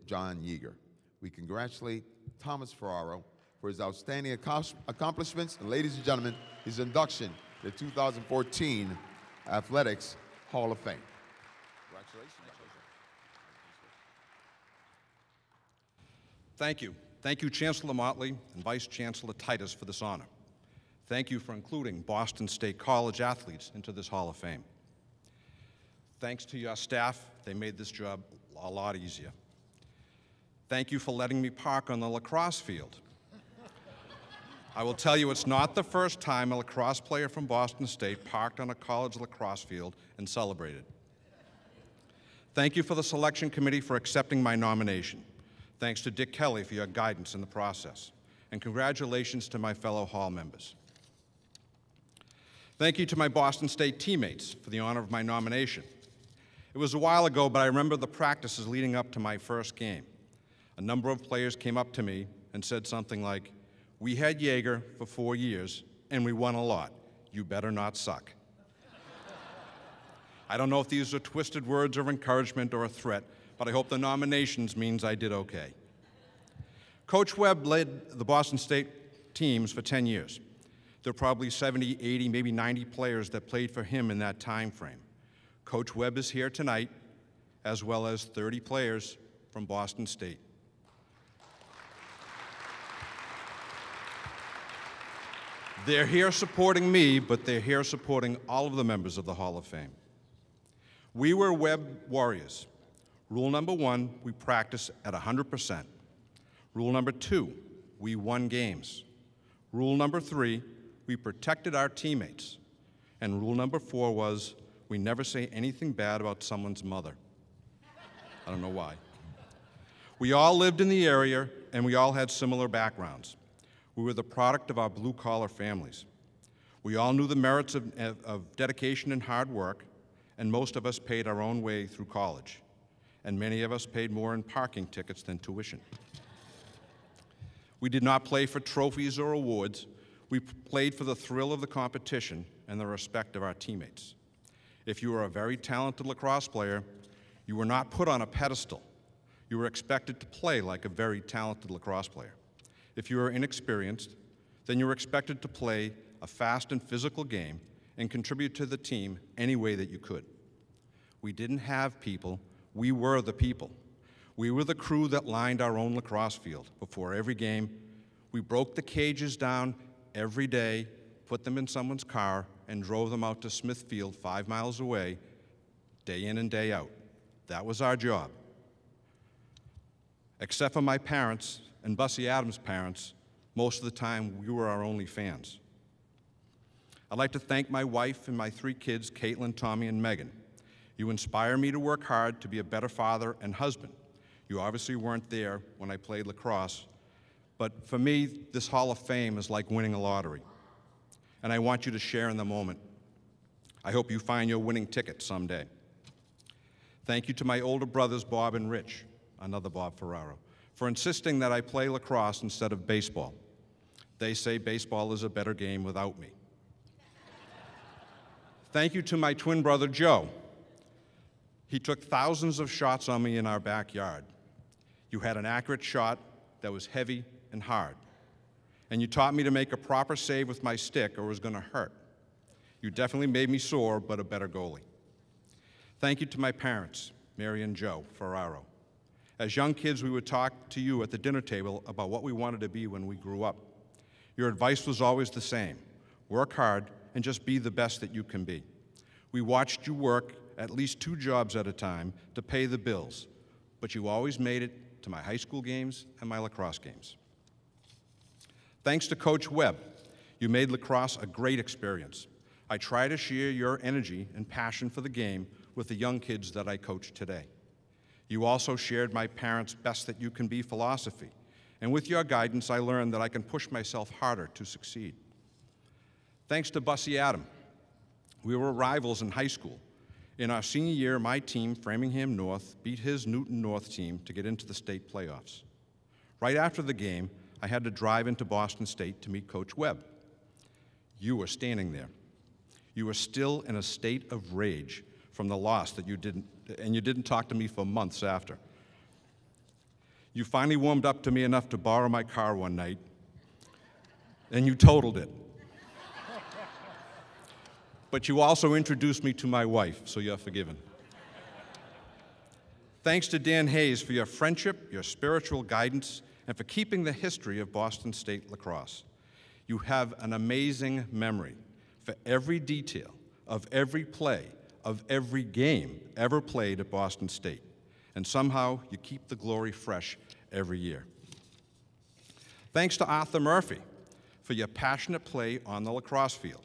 John Yeager. We congratulate Thomas Ferraro for his outstanding accomplishments, and ladies and gentlemen, his induction to the 2014 Athletics Hall of Fame. Congratulations. Thank you. Thank you, Chancellor Motley and Vice Chancellor Titus, for this honor. Thank you for including Boston State College athletes into this Hall of Fame. Thanks to your staff, they made this job a lot easier. Thank you for letting me park on the lacrosse field. I will tell you, it's not the first time a lacrosse player from Boston State parked on a college lacrosse field and celebrated. Thank you for the selection committee for accepting my nomination. Thanks to Dick Kelly for your guidance in the process. And congratulations to my fellow Hall members. Thank you to my Boston State teammates for the honor of my nomination. It was a while ago, but I remember the practices leading up to my first game. A number of players came up to me and said something like, "We had Yeager for 4 years, and we won a lot. You better not suck." I don't know if these are twisted words of encouragement or a threat, but I hope the nominations means I did okay. Coach Webb led the Boston State teams for 10 years. There are probably 70, 80, maybe 90 players that played for him in that time frame. Coach Webb is here tonight, as well as 30 players from Boston State. They're here supporting me, but they're here supporting all of the members of the Hall of Fame. We were Webb warriors. Rule number 1, we practice at 100%. Rule number 2, we won games. Rule number 3, we protected our teammates. And rule number 4 was, we never say anything bad about someone's mother. I don't know why. We all lived in the area, and we all had similar backgrounds. We were the product of our blue-collar families. We all knew the merits of dedication and hard work, and most of us paid our own way through college. And many of us paid more in parking tickets than tuition. We did not play for trophies or awards. We played for the thrill of the competition and the respect of our teammates. If you were a very talented lacrosse player, you were not put on a pedestal. You were expected to play like a very talented lacrosse player. If you were inexperienced, then you were expected to play a fast and physical game and contribute to the team any way that you could. We didn't have people, we were the people. We were the crew that lined our own lacrosse field before every game. We broke the cages down every day, put them in someone's car, and drove them out to Smithfield 5 miles away, day in and day out. That was our job. Except for my parents and Bussy Adams' parents, most of the time we were our only fans. I'd like to thank my wife and my 3 kids, Caitlin, Tommy, and Megan. You inspire me to work hard to be a better father and husband. You obviously weren't there when I played lacrosse, but for me, this Hall of Fame is like winning a lottery, and I want you to share in the moment. I hope you find your winning ticket someday. Thank you to my older brothers, Bob and Rich, another Bob Ferraro, for insisting that I play lacrosse instead of baseball. They say baseball is a better game without me. Thank you to my twin brother, Joe. He took thousands of shots on me in our backyard. You had an accurate shot that was heavy and hard. And you taught me to make a proper save with my stick or it was going to hurt. You definitely made me sore, but a better goalie. Thank you to my parents, Mary and Joe Ferraro. As young kids, we would talk to you at the dinner table about what we wanted to be when we grew up. Your advice was always the same: work hard and just be the best that you can be. We watched you work at least 2 jobs at a time to pay the bills, but you always made it to my high school games and my lacrosse games. Thanks to Coach Webb, you made lacrosse a great experience. I try to share your energy and passion for the game with the young kids that I coach today. You also shared my parents' best that you can be philosophy, and with your guidance, I learned that I can push myself harder to succeed. Thanks to Bussy Adam, we were rivals in high school. In our senior year, my team, Framingham North, beat his Newton North team to get into the state playoffs. Right after the game, I had to drive into Boston State to meet Coach Webb. You were standing there. You were still in a state of rage from the loss that you didn't talk to me for months after. You finally warmed up to me enough to borrow my car one night, and you totaled it. But you also introduced me to my wife, so you're forgiven. Thanks to Dan Hayes for your friendship, your spiritual guidance, and for keeping the history of Boston State lacrosse. You have an amazing memory for every detail of every play, of every game ever played at Boston State. And somehow you keep the glory fresh every year. Thanks to Arthur Murphy for your passionate play on the lacrosse field.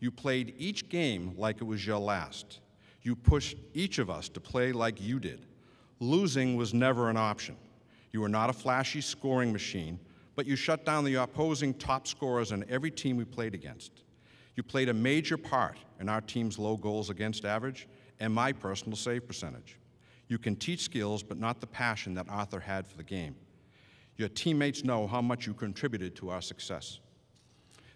You played each game like it was your last. You pushed each of us to play like you did. Losing was never an option. You were not a flashy scoring machine, but you shut down the opposing top scorers on every team we played against. You played a major part in our team's low goals against average and my personal save percentage. You can teach skills, but not the passion that Arthur had for the game. Your teammates know how much you contributed to our success.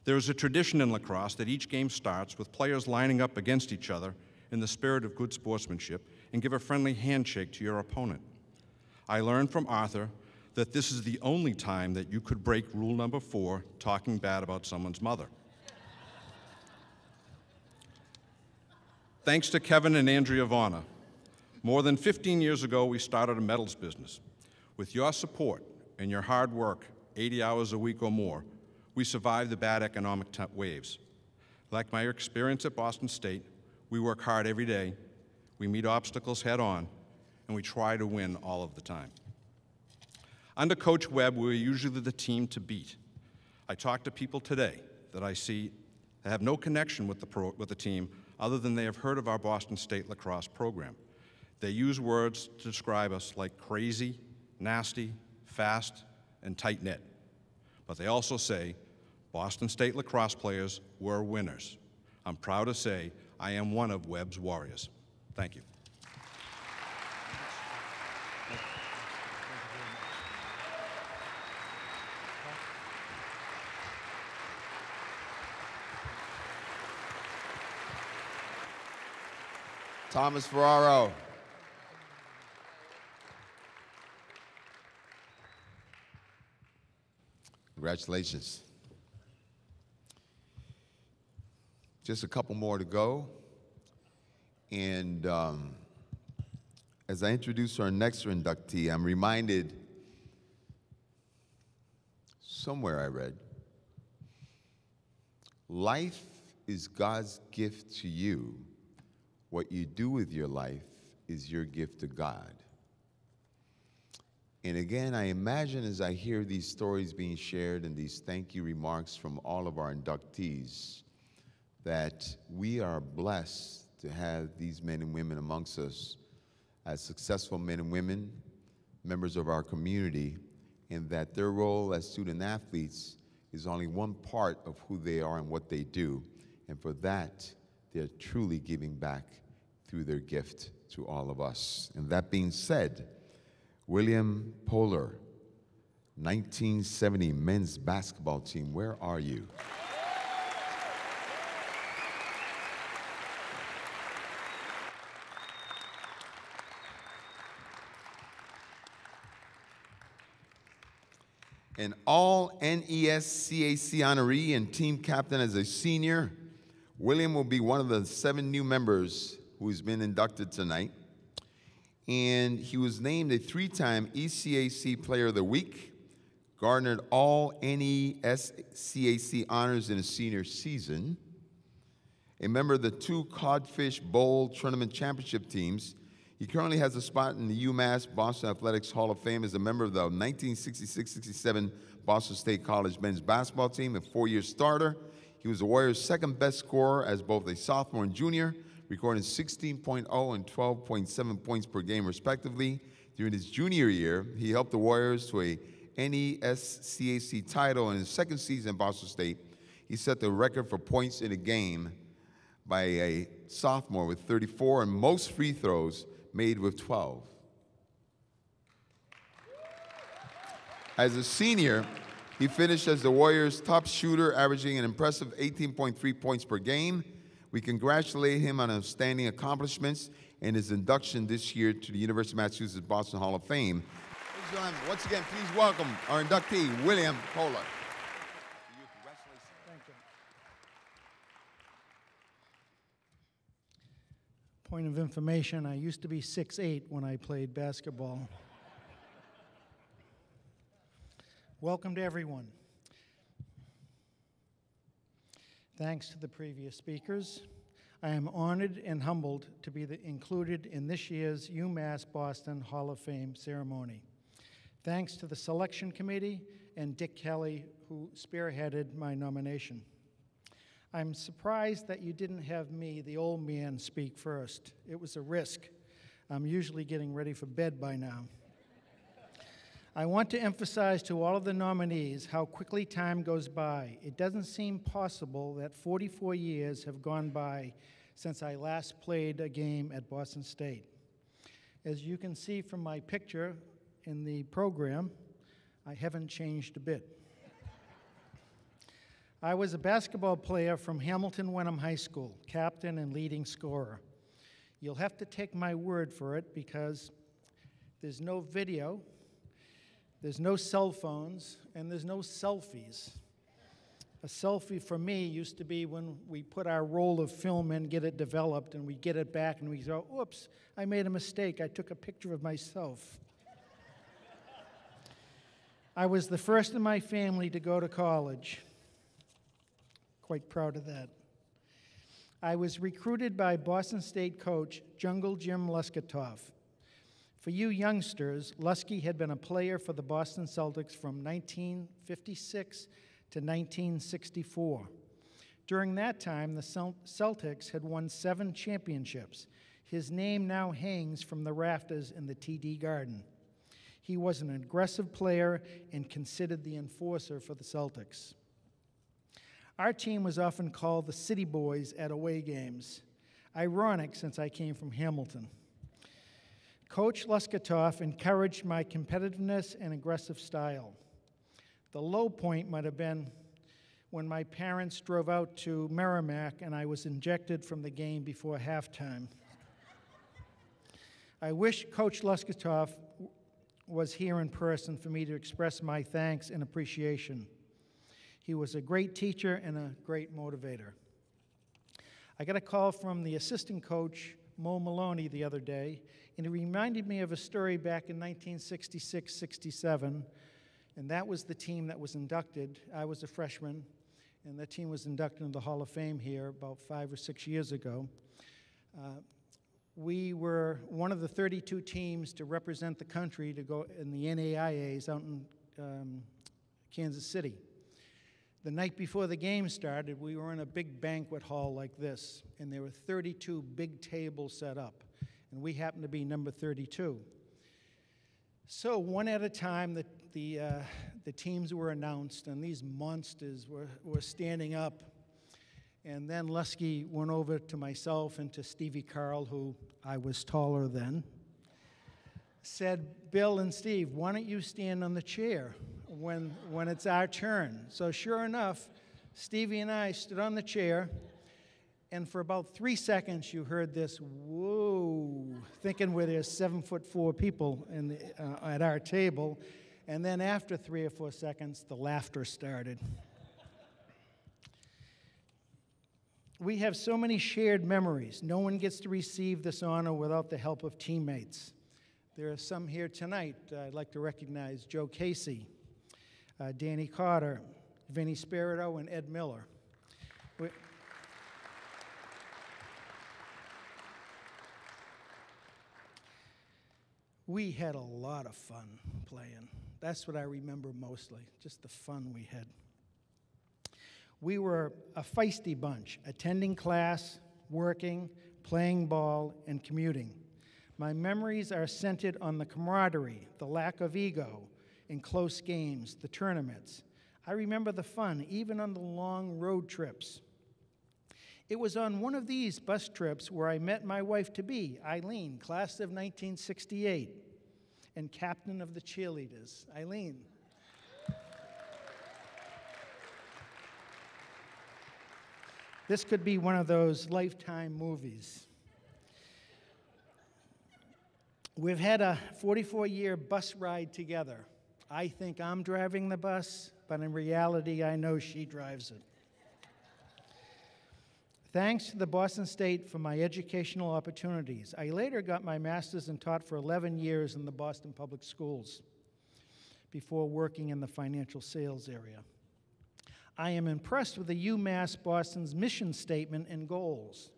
There is a tradition in lacrosse that each game starts with players lining up against each other in the spirit of good sportsmanship and give a friendly handshake to your opponent. I learned from Arthur that this is the only time that you could break rule number 4, talking bad about someone's mother. Thanks to Kevin and Andrea Varner, more than 15 years ago, we started a metals business. With your support and your hard work, 80 hours a week or more, we survived the bad economic waves. Like my experience at Boston State, we work hard every day, we meet obstacles head on, and we try to win all of the time. Under Coach Webb, we're usually the team to beat. I talked to people today that I see that have no connection with the team other than they have heard of our Boston State lacrosse program. They use words to describe us like crazy, nasty, fast, and tight-knit. But they also say, Boston State lacrosse players were winners. I'm proud to say I am one of Webb's Warriors. Thank you. Thomas Ferraro. Congratulations. Just a couple more to go. And as I introduce our next inductee, I'm reminded, somewhere I read, life is God's gift to you. What you do with your life is your gift to God. And again, I imagine as I hear these stories being shared and these thank you remarks from all of our inductees, that we are blessed to have these men and women amongst us as successful men and women, members of our community, and that their role as student athletes is only one part of who they are and what they do. And for that, they're truly giving back through their gift to all of us. And that being said, William Poehler, 1970 men's basketball team, where are you? An all NESCAC honoree and team captain as a senior, William will be one of the 7 new members who's been inducted tonight. And he was named a 3-time ECAC Player of the Week, garnered all NESCAC honors in his senior season, a member of the 2 Codfish Bowl Tournament Championship teams. He currently has a spot in the UMass Boston Athletics Hall of Fame as a member of the 1966-67 Boston State College men's basketball team, a 4-year starter. He was the Warriors' second best scorer as both a sophomore and junior, recording 16.0 and 12.7 points per game, respectively. During his junior year, he helped the Warriors to a NESCAC title. In his second season at Boston State, he set the record for points in a game by a sophomore with 34 and most free throws made with 12. As a senior, he finished as the Warriors' top shooter, averaging an impressive 18.3 points per game. We congratulate him on outstanding accomplishments and his induction this year to the University of Massachusetts Boston Hall of Fame. Ladies and gentlemen, once again, please welcome our inductee, William Poehler. Thank you. Point of information, I used to be 6'8" when I played basketball. Welcome to everyone. Thanks to the previous speakers, I am honored and humbled to be included in this year's UMass Boston Hall of Fame ceremony. Thanks to the selection committee and Dick Kelly, who spearheaded my nomination. I'm surprised that you didn't have me, the old man, speak first. It was a risk. I'm usually getting ready for bed by now. I want to emphasize to all of the nominees how quickly time goes by. It doesn't seem possible that 44 years have gone by since I last played a game at Boston State. As you can see from my picture in the program, I haven't changed a bit. I was a basketball player from Hamilton Wenham High School, captain and leading scorer. You'll have to take my word for it because there's no video, there's no cell phones, and there's no selfies. A selfie for me used to be when we put our roll of film in, get it developed, and we get it back, and we go, oops, I made a mistake. I took a picture of myself. I was the first in my family to go to college. Quite proud of that. I was recruited by Boston State coach Jungle Jim Luskatoff. For you youngsters, Lusky had been a player for the Boston Celtics from 1956 to 1964. During that time, the Celtics had won 7 championships. His name now hangs from the rafters in the TD Garden. He was an aggressive player and considered the enforcer for the Celtics. Our team was often called the City Boys at away games. Ironic, since I came from Hamilton. Coach Luskatoff encouraged my competitiveness and aggressive style. The low point might have been when my parents drove out to Merrimack and I was ejected from the game before halftime. I wish Coach Luskatoff was here in person for me to express my thanks and appreciation. He was a great teacher and a great motivator. I got a call from the assistant coach, Mo Maloney, the other day, and he reminded me of a story back in 1966-67, and that was the team that was inducted. I was a freshman, and that team was inducted into the Hall of Fame here about 5 or 6 years ago. We were one of the 32 teams to represent the country to go in the NAIAs out in Kansas City. The night before the game started, we were in a big banquet hall like this, and there were 32 big tables set up, and we happened to be number 32. So one at a time, the teams were announced, and these monsters were standing up. And then Lusky went over to myself and to Stevie Carl, who I was taller than, said, "Bill and Steve, why don't you stand on the chair when it's our turn?" So sure enough, Stevie and I stood on the chair, and for about 3 seconds you heard this, whoa, thinking where there's 7'4" people at our table. And then after 3 or 4 seconds, the laughter started. We have so many shared memories. No one gets to receive this honor without the help of teammates. There are some here tonight. I'd like to recognize Joe Casey, Danny Carter, Vinny Spirito, and Ed Miller. We had a lot of fun playing. That's what I remember mostly, just the fun we had. We were a feisty bunch, attending class, working, playing ball, and commuting. My memories are centered on the camaraderie, the lack of ego, in close games, the tournaments. I remember the fun, even on the long road trips. It was on one of these bus trips where I met my wife-to-be, Eileen, class of 1968, and captain of the cheerleaders. Eileen. This could be one of those Lifetime movies. We've had a 44-year bus ride together. I think I'm driving the bus, but in reality, I know she drives it. Thanks to the Boston State for my educational opportunities. I later got my master's and taught for 11 years in the Boston Public Schools before working in the financial sales area. I am impressed with the UMass Boston's mission statement and goals.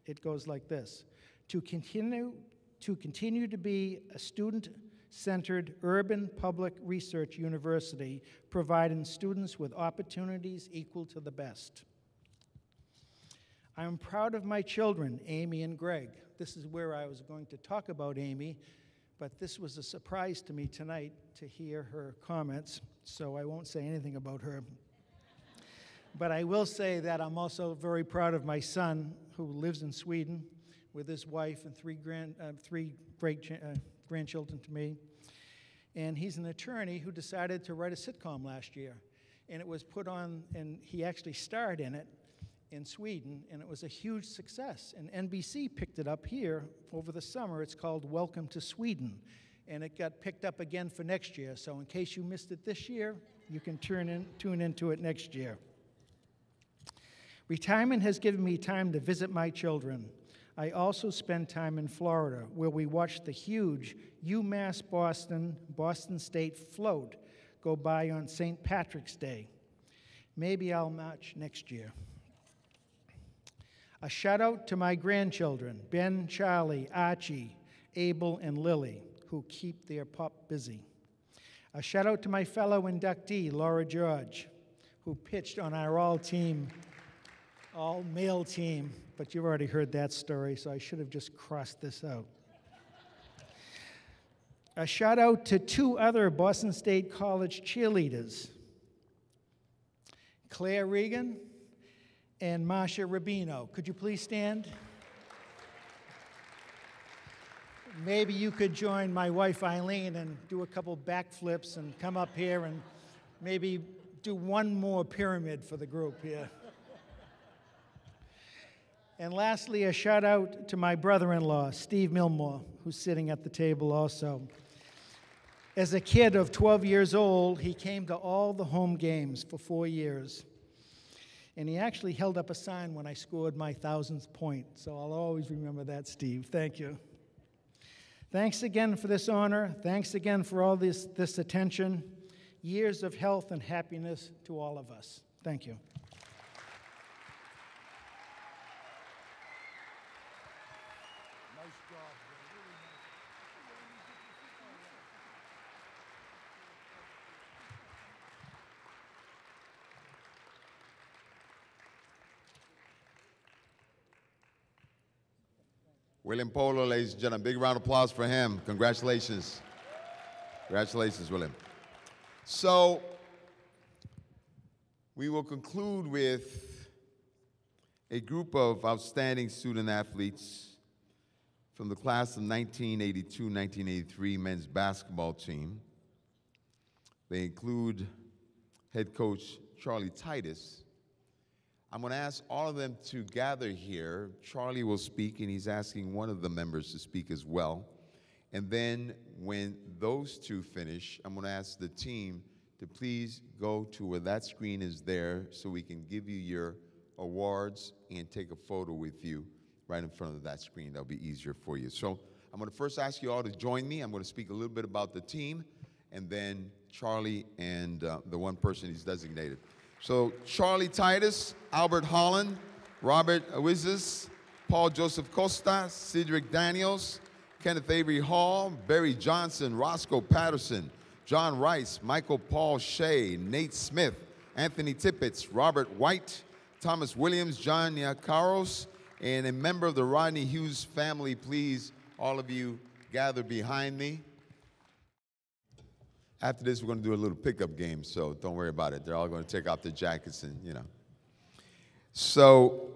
It goes like this: to continue to be a student-centered urban public research university, providing students with opportunities equal to the best. I am proud of my children, Amy and Greg. This is where I was going to talk about Amy, but this was a surprise to me tonight to hear her comments, so I won't say anything about her. But I will say that I'm also very proud of my son, who lives in Sweden with his wife and three great grandchildren to me. And he's an attorney who decided to write a sitcom last year. And it was put on, and he actually starred in it in Sweden, and it was a huge success. And NBC picked it up here over the summer. It's called Welcome to Sweden. And it got picked up again for next year. So in case you missed it this year, you can tune into it next year. Retirement has given me time to visit my children. I also spend time in Florida, where we watch the huge UMass Boston State float go by on St. Patrick's Day. Maybe I'll march next year. A shout out to my grandchildren, Ben, Charlie, Archie, Abel, and Lily, who keep their pop busy. A shout out to my fellow inductee, Laura George, who pitched on our all-male team, but you've already heard that story, so I should have just crossed this out. A shout out to two other Boston State College cheerleaders, Claire Regan and Marcia Rubino. Could you please stand? Maybe you could join my wife Eileen and do a couple backflips and come up here and maybe do one more pyramid for the group here. And lastly, a shout out to my brother-in-law, Steve Milmore, who's sitting at the table also. As a kid of 12 years old, he came to all the home games for 4 years. And he actually held up a sign when I scored my 1,000th point. So I'll always remember that, Steve. Thank you. Thanks again for this honor. Thanks again for all this attention. Years of health and happiness to all of us. Thank you. William Polo, ladies and gentlemen, big round of applause for him. Congratulations. Congratulations, William. So, we will conclude with a group of outstanding student athletes from the class of 1982-1983 men's basketball team. They include head coach Charlie Titus. I'm going to ask all of them to gather here. Charlie will speak, and he's asking one of the members to speak as well. And then when those two finish, I'm going to ask the team to please go to where that screen is there so we can give you your awards and take a photo with you right in front of that screen. That'll be easier for you. So I'm going to first ask you all to join me. I'm going to speak a little bit about the team, and then Charlie and the one person he's designated. So Charlie Titus, Albert Holland, Robert Awizis, Paul Joseph Costa, Cedric Daniels, Kenneth Avery Hall, Barry Johnson, Roscoe Patterson, John Rice, Michael Paul Shea, Nate Smith, Anthony Tippett, Robert White, Thomas Williams, John Niakaros, and a member of the Rodney Hughes family. Please, all of you, gather behind me. After this, we're going to do a little pickup game, so don't worry about it. They're all going to take off their jackets and, you know. So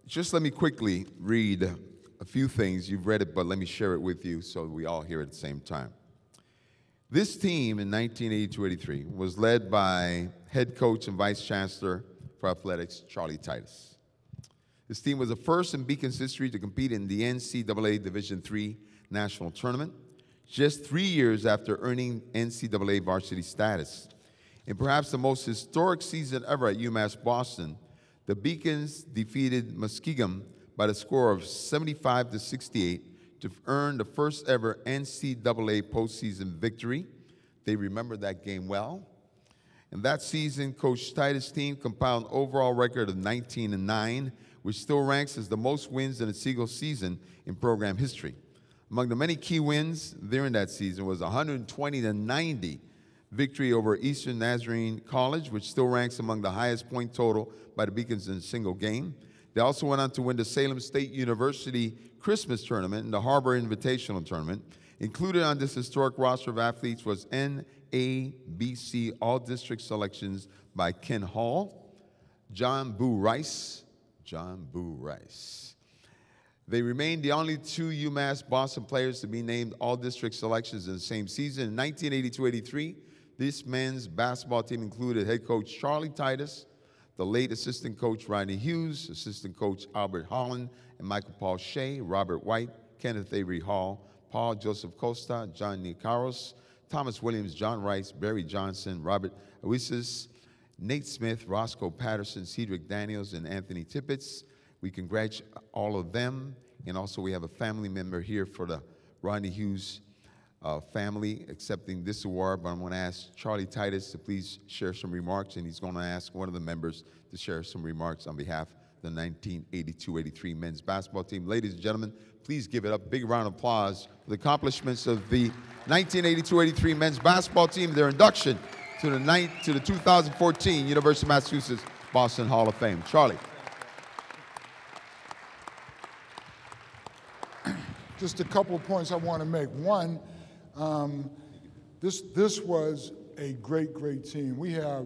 just let me quickly read a few things. You've read it, but let me share it with you so we all hear it at the same time. This team in 1982-83 was led by head coach and vice chancellor for athletics, Charlie Titus. This team was the first in Beacon's history to compete in the NCAA Division III national tournament, just 3 years after earning NCAA varsity status. In perhaps the most historic season ever at UMass Boston, the Beacons defeated Muskingum by the score of 75-68 to earn the first ever NCAA postseason victory. They remember that game well. In that season, Coach Titus' team compiled an overall record of 19-9, which still ranks as the most wins in a single season in program history. Among the many key wins during that season was a 120-90 victory over Eastern Nazarene College, which still ranks among the highest point total by the Beacons in a single game. They also went on to win the Salem State University Christmas Tournament and the Harbor Invitational Tournament. Included on this historic roster of athletes was NABC All-District selections by Ken Hall, John Boo Rice. They remained the only two UMass Boston players to be named all-district selections in the same season. In 1982-83, this men's basketball team included head coach Charlie Titus, the late assistant coach Rodney Hughes, assistant coach Albert Holland, and Michael Paul Shea, Robert White, Kenneth Avery Hall, Paul Joseph Costa, John Nicaros, Thomas Williams, John Rice, Barry Johnson, Robert Awisis, Nate Smith, Roscoe Patterson, Cedric Daniels, and Anthony Tippett. We congratulate all of them, and also we have a family member here for the Rodney Hughes family accepting this award, but I'm going to ask Charlie Titus to please share some remarks, and he's going to ask one of the members to share some remarks on behalf the 1982-83 men's basketball team. Ladies and gentlemen, please give it up. Big round of applause for the accomplishments of the 1982-83 men's basketball team, their induction to the 2014 University of Massachusetts Boston Hall of Fame. Charlie. Just a couple of points I want to make. One, this was a great, great team. We have,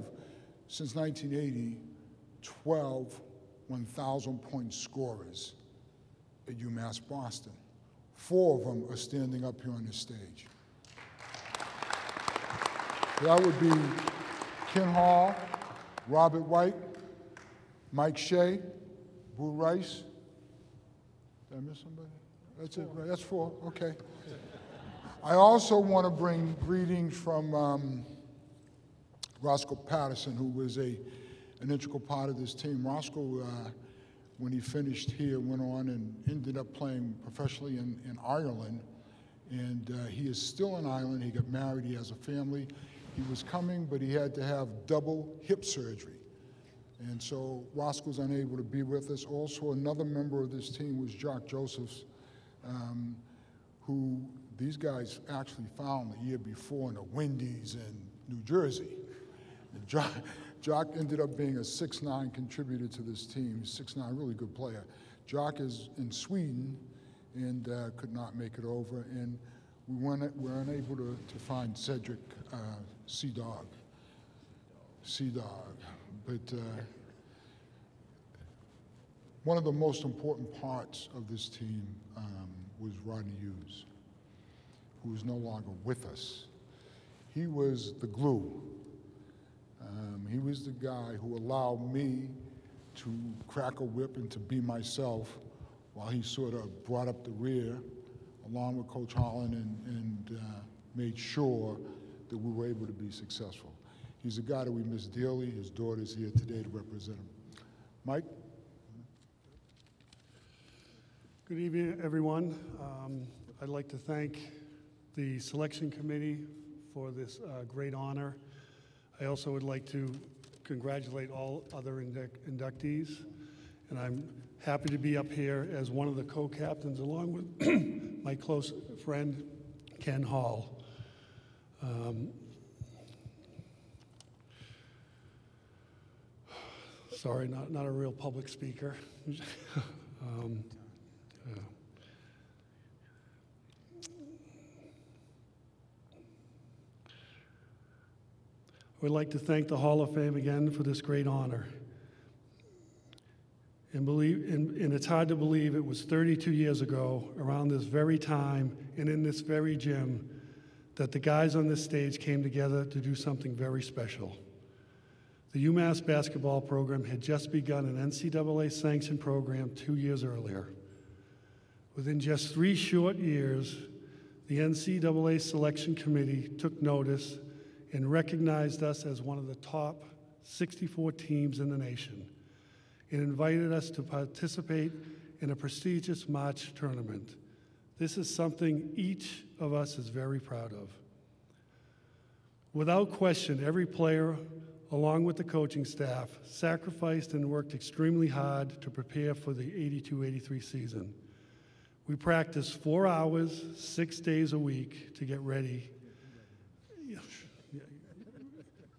since 1980, 12 1,000-point scorers at UMass Boston. 4 of them are standing up here on this stage. That would be Ken Hall, Robert White, Mike Shea, Boo Rice. Did I miss somebody? That's it, right? That's 4, okay. I also want to bring greetings from Roscoe Patterson, who was an integral part of this team. Roscoe, when he finished here, went on and ended up playing professionally in Ireland. And he is still in Ireland. He got married, he has a family. He was coming, but he had to have double hip surgery. And so Roscoe's unable to be with us. Also, another member of this team was Jock Josephs, who these guys actually found the year before in the Wendy's in New Jersey. And Jock ended up being a 6'9" contributor to this team. He's 6'9", really good player. Jock is in Sweden and could not make it over. And we were unable to find Cedric Sea-Dog. But one of the most important parts of this team was Rodney Hughes, who is no longer with us. He was the glue. He was the guy who allowed me to crack a whip and to be myself while he sort of brought up the rear along with Coach Holland and made sure that we were able to be successful. He's a guy that we miss dearly. His daughter's here today to represent him. Mike? Good evening, everyone. I'd like to thank the selection committee for this great honor. I also would like to congratulate all other inductees, and I'm happy to be up here as one of the co-captains along with my close friend, Ken Hall. Sorry, not a real public speaker. We'd like to thank the Hall of Fame again for this great honor. And it's hard to believe it was 32 years ago, around this very time and in this very gym, that the guys on this stage came together to do something very special. The UMass basketball program had just begun an NCAA-sanctioned program 2 years earlier. Within just 3 short years, the NCAA selection committee took notice and recognized us as one of the top 64 teams in the nation and invited us to participate in a prestigious March tournament. This is something each of us is very proud of. Without question, every player, along with the coaching staff, sacrificed and worked extremely hard to prepare for the 82-83 season. We practiced 4 hours, 6 days a week to get ready,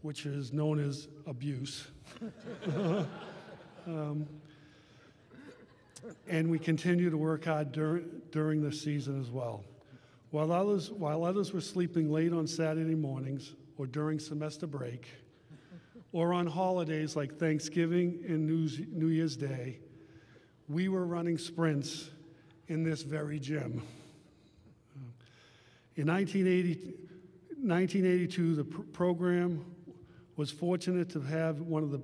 which is known as abuse. And we continue to work hard during the season as well. While others were sleeping late on Saturday mornings or during semester break, or on holidays like Thanksgiving and New Year's Day, we were running sprints in this very gym. In 1982, the program was fortunate to have one of the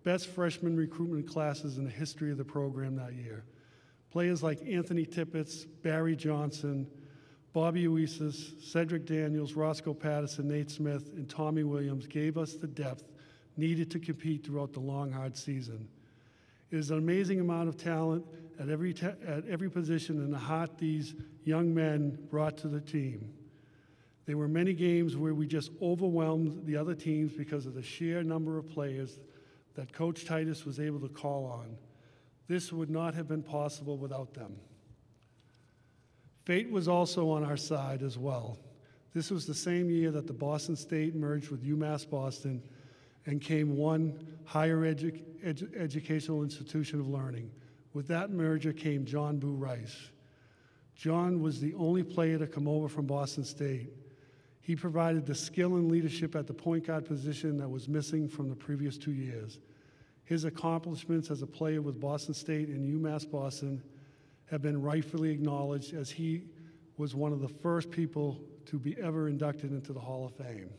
best freshman recruitment classes in the history of the program that year. Players like Anthony Tippett, Barry Johnson, Bobby Oasis, Cedric Daniels, Roscoe Patterson, Nate Smith, and Tommy Williams gave us the depth needed to compete throughout the long, hard season. It is an amazing amount of talent at every position and the heart these young men brought to the team. There were many games where we just overwhelmed the other teams because of the sheer number of players that Coach Titus was able to call on. This would not have been possible without them. Fate was also on our side as well. This was the same year that the Boston State merged with UMass Boston and came one higher educational institution of learning. With that merger came John Boo Rice. John was the only player to come over from Boston State. He provided the skill and leadership at the point guard position that was missing from the previous 2 years. His accomplishments as a player with Boston State and UMass Boston have been rightfully acknowledged, as he was one of the first people to be ever inducted into the Hall of Fame.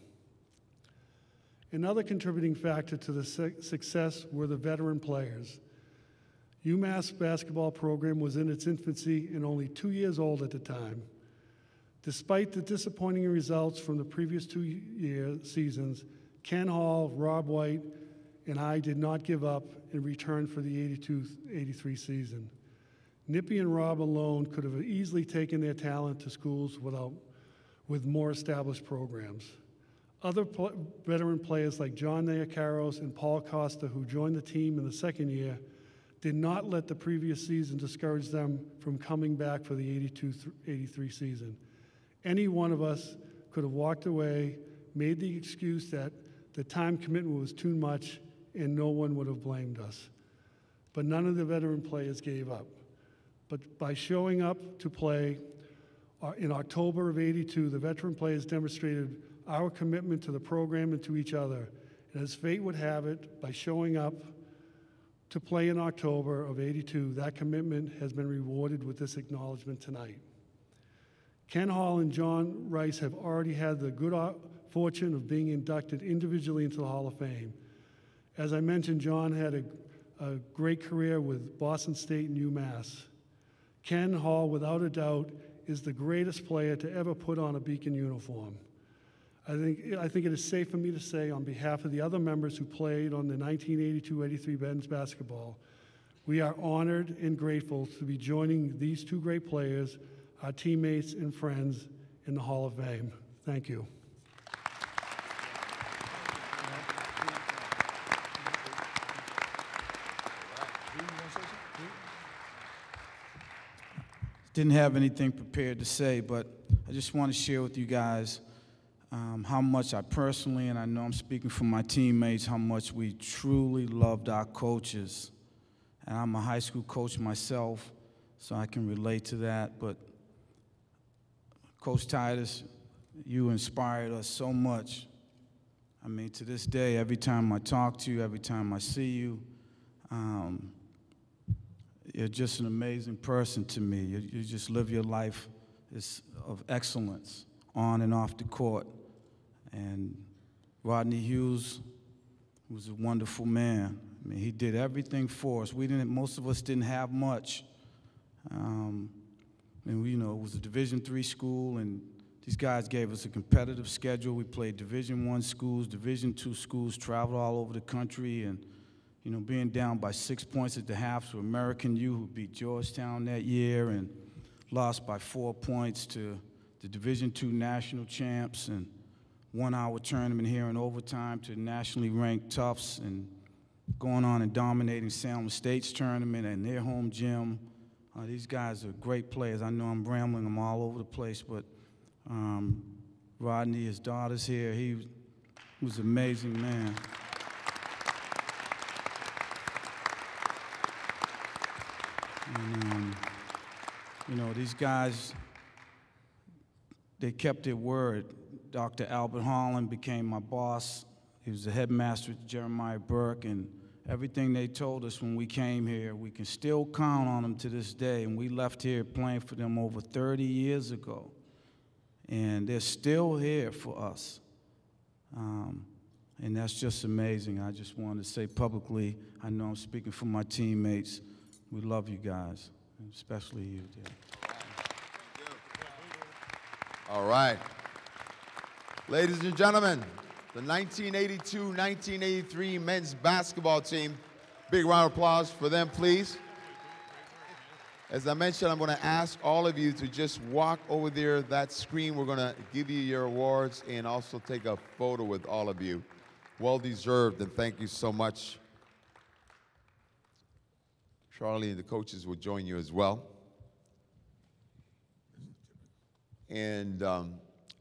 Another contributing factor to the success were the veteran players. UMass basketball program was in its infancy and only 2 years old at the time. Despite the disappointing results from the previous 2 seasons, Ken Hall, Rob White, and I did not give up and returned for the 82-83 season. Nippy and Rob alone could have easily taken their talent to schools with more established programs. Other veteran players like John Neocaros and Paul Costa, who joined the team in the second year, did not let the previous season discourage them from coming back for the 82-83 season. Any one of us could have walked away, made the excuse that the time commitment was too much, and no one would have blamed us. But none of the veteran players gave up. But by showing up to play in October of '82, the veteran players demonstrated our commitment to the program and to each other. And as fate would have it, by showing up to play in October of '82, that commitment has been rewarded with this acknowledgement tonight. Ken Hall and John Rice have already had the good fortune of being inducted individually into the Hall of Fame. As I mentioned, John had a great career with Boston State and UMass. Ken Hall, without a doubt, is the greatest player to ever put on a Beacon uniform. I think it is safe for me to say, on behalf of the other members who played on the 1982-83 men's basketball, we are honored and grateful to be joining these two great players, our teammates and friends, in the Hall of Fame. Thank you. Didn't have anything prepared to say, but I just want to share with you guys how much I personally, and I know I'm speaking for my teammates, how much we truly loved our coaches. And I'm a high school coach myself, so I can relate to that. But Coach Titus, you inspired us so much. I mean, to this day, every time I talk to you, every time I see you, you're just an amazing person to me. You just live your life of excellence on and off the court. And Rodney Hughes was a wonderful man. I mean, he did everything for us. Most of us didn't have much. And it was a Division III school, and these guys gave us a competitive schedule. We played Division I schools, Division II schools, traveled all over the country, and being down by 6 points at the half to American U, who beat Georgetown that year, and lost by 4 points to the Division II national champs, and 1 hour tournament here in overtime to nationally ranked Tufts, and going on and dominating Salem State's tournament and their home gym. These guys are great players. I know I'm rambling, I'm all over the place, but Rodney, his daughter's here. He was an amazing man. And, these guys, they kept their word. Dr. Albert Holland became my boss. He was the headmaster at Jeremiah Burke, and everything they told us when we came here, we can still count on them to this day. And we left here playing for them over 30 years ago. And they're still here for us. And that's just amazing. I just wanted to say publicly, I know I'm speaking for my teammates, we love you guys, especially you, dear. All right. Ladies and gentlemen, the 1982-1983 men's basketball team. Big round of applause for them, please. As I mentioned, I'm going to ask all of you to just walk over there, that screen. We're going to give you your awards and also take a photo with all of you. Well deserved, and thank you so much. Charlie and the coaches will join you as well. And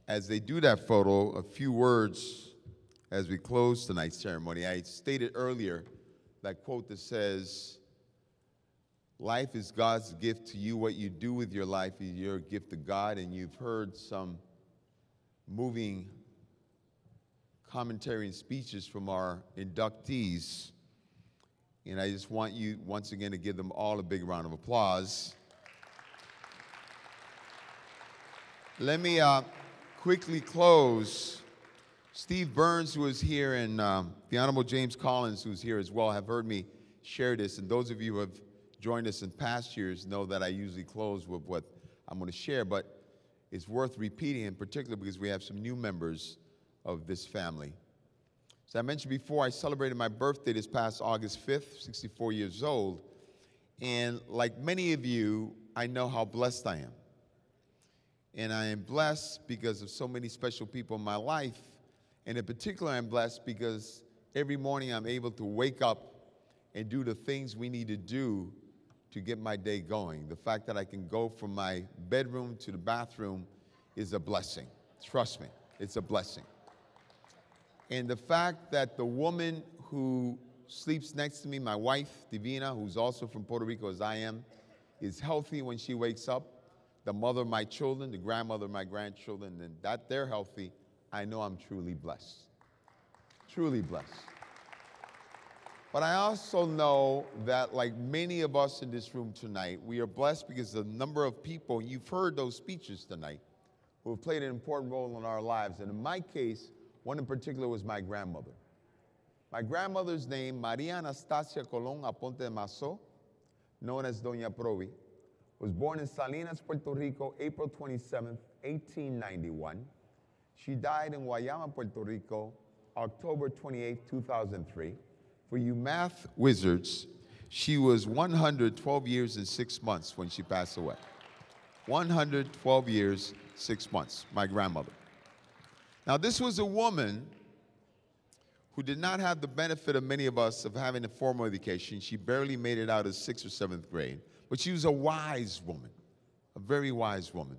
as they do that photo, a few words as we close tonight's ceremony. I stated earlier that quote that says, life is God's gift to you. What you do with your life is your gift to God. And you've heard some moving commentary and speeches from our inductees. And I just want you, once again, to give them all a big round of applause. Let me quickly close. Steve Burns, who is here, and the Honorable James Collins, who's here as well, have heard me share this. And those of you who have joined us in past years know that I usually close with what I'm going to share, but it's worth repeating, in particular because we have some new members of this family. As I mentioned before, I celebrated my birthday this past August 5th, 64 years old. And like many of you, I know how blessed I am. And I am blessed because of so many special people in my life. And in particular, I'm blessed because every morning I'm able to wake up and do the things we need to do to get my day going. The fact that I can go from my bedroom to the bathroom is a blessing. Trust me, it's a blessing. And the fact that the woman who sleeps next to me, my wife, Divina, who's also from Puerto Rico as I am, is healthy when she wakes up, the mother of my children, the grandmother of my grandchildren, and that they're healthy, I know I'm truly blessed. Truly blessed. But I also know that, like many of us in this room tonight, we are blessed because the number of people, and you've heard those speeches tonight, who have played an important role in our lives. And in my case, one in particular was my grandmother. My grandmother's name, Maria Anastasia Colón Aponte de Mazo, known as Doña Provi, was born in Salinas, Puerto Rico, April 27, 1891. She died in Guayama, Puerto Rico, October 28, 2003. For you math wizards, she was 112 years and 6 months when she passed away. 112 years, 6 months, my grandmother. Now, this was a woman who did not have the benefit of many of us of having a formal education. She barely made it out of 6th or 7th grade. But she was a wise woman, a very wise woman.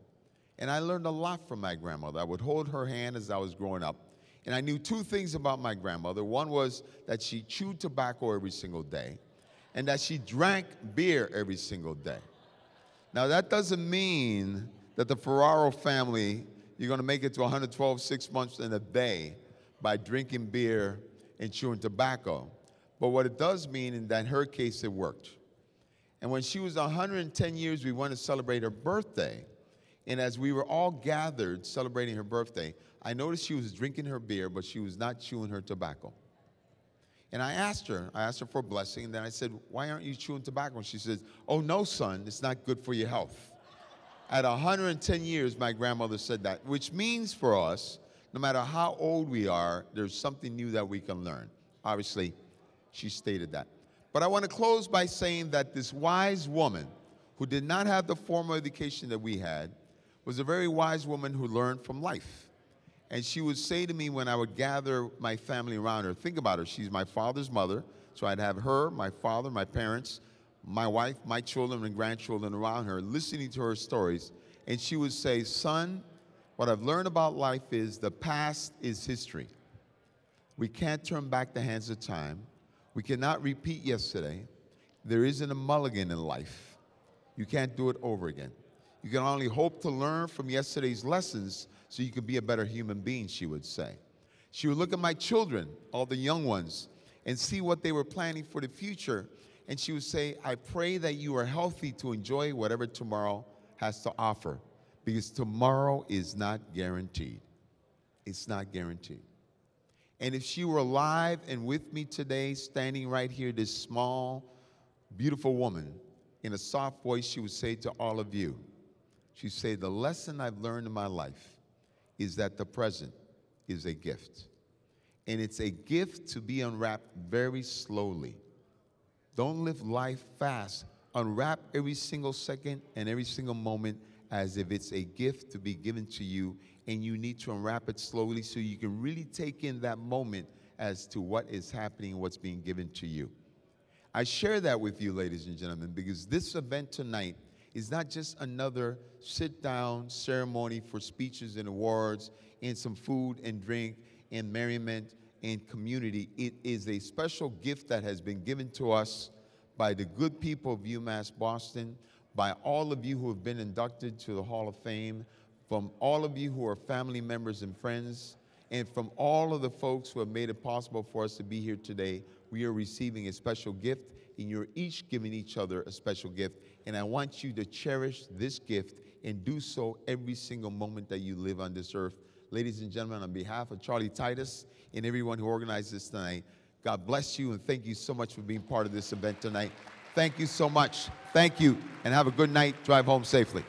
And I learned a lot from my grandmother. I would hold her hand as I was growing up. And I knew two things about my grandmother. One was that she chewed tobacco every single day, and that she drank beer every single day. Now, that doesn't mean that the Ferraro family, you're going to make it to 112, 6 months in a day by drinking beer and chewing tobacco. But what it does mean is that in her case, it worked. And when she was 110 years, we went to celebrate her birthday. And as we were all gathered celebrating her birthday, I noticed she was drinking her beer, but she was not chewing her tobacco. And I asked her for a blessing, and then I said, why aren't you chewing tobacco? And she says, oh, no, son, it's not good for your health. At 110 years, my grandmother said that, which means for us, no matter how old we are, there's something new that we can learn. Obviously, she stated that. But I want to close by saying that this wise woman, who did not have the formal education that we had, was a very wise woman who learned from life. And she would say to me when I would gather my family around her, think about her, she's my father's mother, so I'd have her, my father, my parents, my wife, my children and grandchildren around her, listening to her stories. And she would say, son, what I've learned about life is the past is history. We can't turn back the hands of time. We cannot repeat yesterday. There isn't a mulligan in life. You can't do it over again. You can only hope to learn from yesterday's lessons so you can be a better human being, she would say. She would look at my children, all the young ones, and see what they were planning for the future. And she would say, I pray that you are healthy to enjoy whatever tomorrow has to offer, because tomorrow is not guaranteed. It's not guaranteed. And if she were alive and with me today, standing right here, this small, beautiful woman, in a soft voice, she would say to all of you, she'd say, the lesson I've learned in my life is that the present is a gift. And it's a gift to be unwrapped very slowly. Don't live life fast. Unwrap every single second and every single moment as if it's a gift to be given to you, and you need to unwrap it slowly so you can really take in that moment as to what is happening, what's being given to you. I share that with you, ladies and gentlemen, because this event tonight is not just another sit-down ceremony for speeches and awards and some food and drink and merriment and community. It is a special gift that has been given to us by the good people of UMass Boston, by all of you who have been inducted to the Hall of Fame, from all of you who are family members and friends, and from all of the folks who have made it possible for us to be here today. We are receiving a special gift, and you're each giving each other a special gift. And I want you to cherish this gift and do so every single moment that you live on this earth. Ladies and gentlemen, on behalf of Charlie Titus and everyone who organized this tonight, God bless you, and thank you so much for being part of this event tonight. Thank you so much. Thank you, and have a good night. Drive home safely.